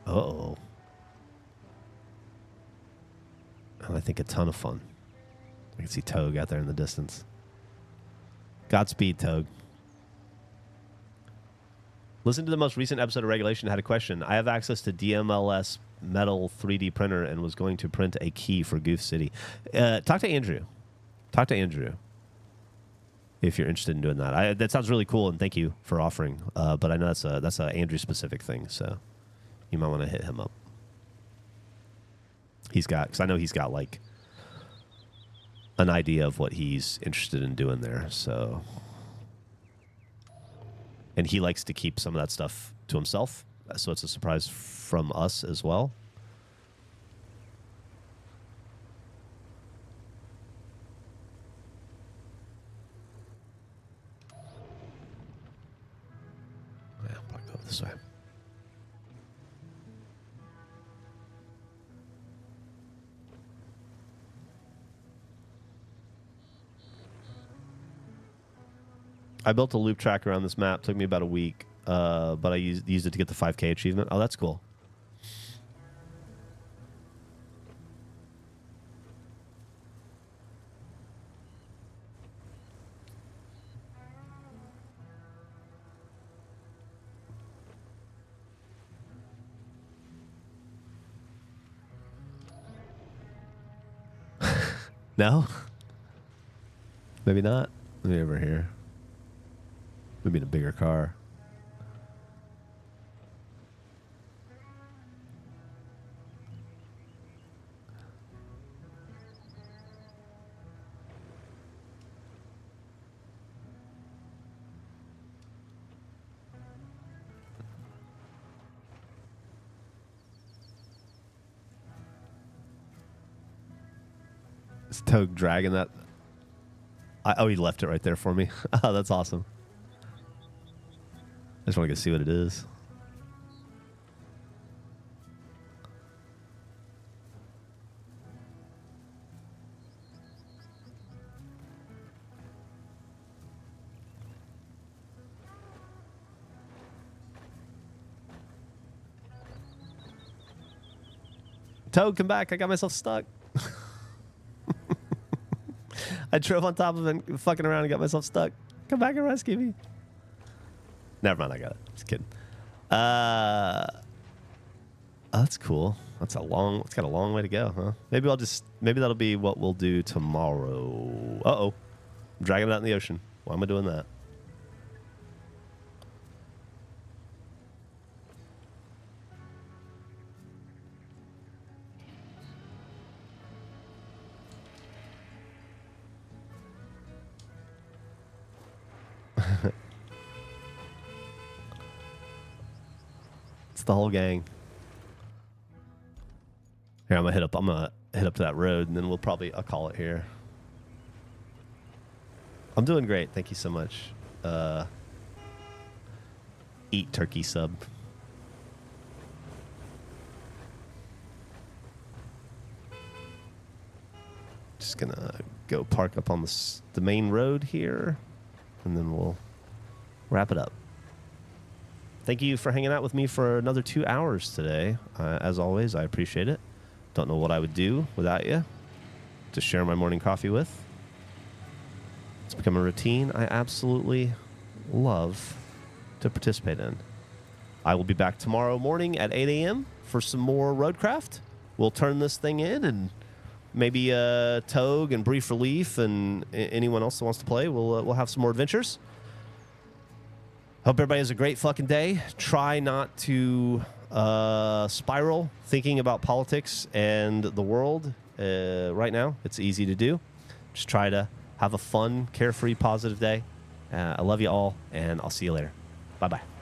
Uh-oh. And I think a ton of fun. I can see Togue out there in the distance. Godspeed, Togue. Listen to the most recent episode of Regulation. Had a question. I have access to DMLS metal 3D printer and was going to print a key for Goof City. Talk to Andrew. Talk to Andrew if you're interested in doing that. That sounds really cool, and thank you for offering. But I know that's a Andrew specific thing, so you might want to hit him up. Because I know he's got like an idea of what he's interested in doing there. So, and he likes to keep some of that stuff to himself, so it's a surprise from us as well. Yeah, I'll probably go this way. I built a loop track around this map. Took me about a week, but I used it to get the 5K achievement. Oh, that's cool. No? Maybe not. Maybe over here. Maybe in a bigger car. Is Togue dragging that? Oh, he left it right there for me. Oh, that's awesome. I just want to go see what it is. Toad, come back. I got myself stuck. I drove on top of it, fucking around, and got myself stuck. Come back and rescue me. Never mind, I got it. Just kidding. Oh, that's cool. It's got a long way to go, huh? Maybe that'll be what we'll do tomorrow. Uh-oh. I'm dragging it out in the ocean. Why am I doing that? It's the whole gang. Here, I'm gonna head up to that road, and then I'll call it here. I'm doing great. Thank you so much. Eat turkey sub. Just gonna go park up on the main road here, and then we'll wrap it up. Thank you for hanging out with me for another 2 hours today. As always, I appreciate it. Don't know what I would do without you to share my morning coffee with. It's become a routine I absolutely love to participate in. I will be back tomorrow morning at 8 a.m. for some more Roadcraft. We'll turn this thing in, and maybe Togue and Brief Relief and anyone else that wants to play, we'll have some more adventures. Hope everybody has a great fucking day. Try not to spiral thinking about politics and the world right now. It's easy to do. Just try to have a fun, carefree, positive day. I love you all, and I'll see you later. Bye-bye.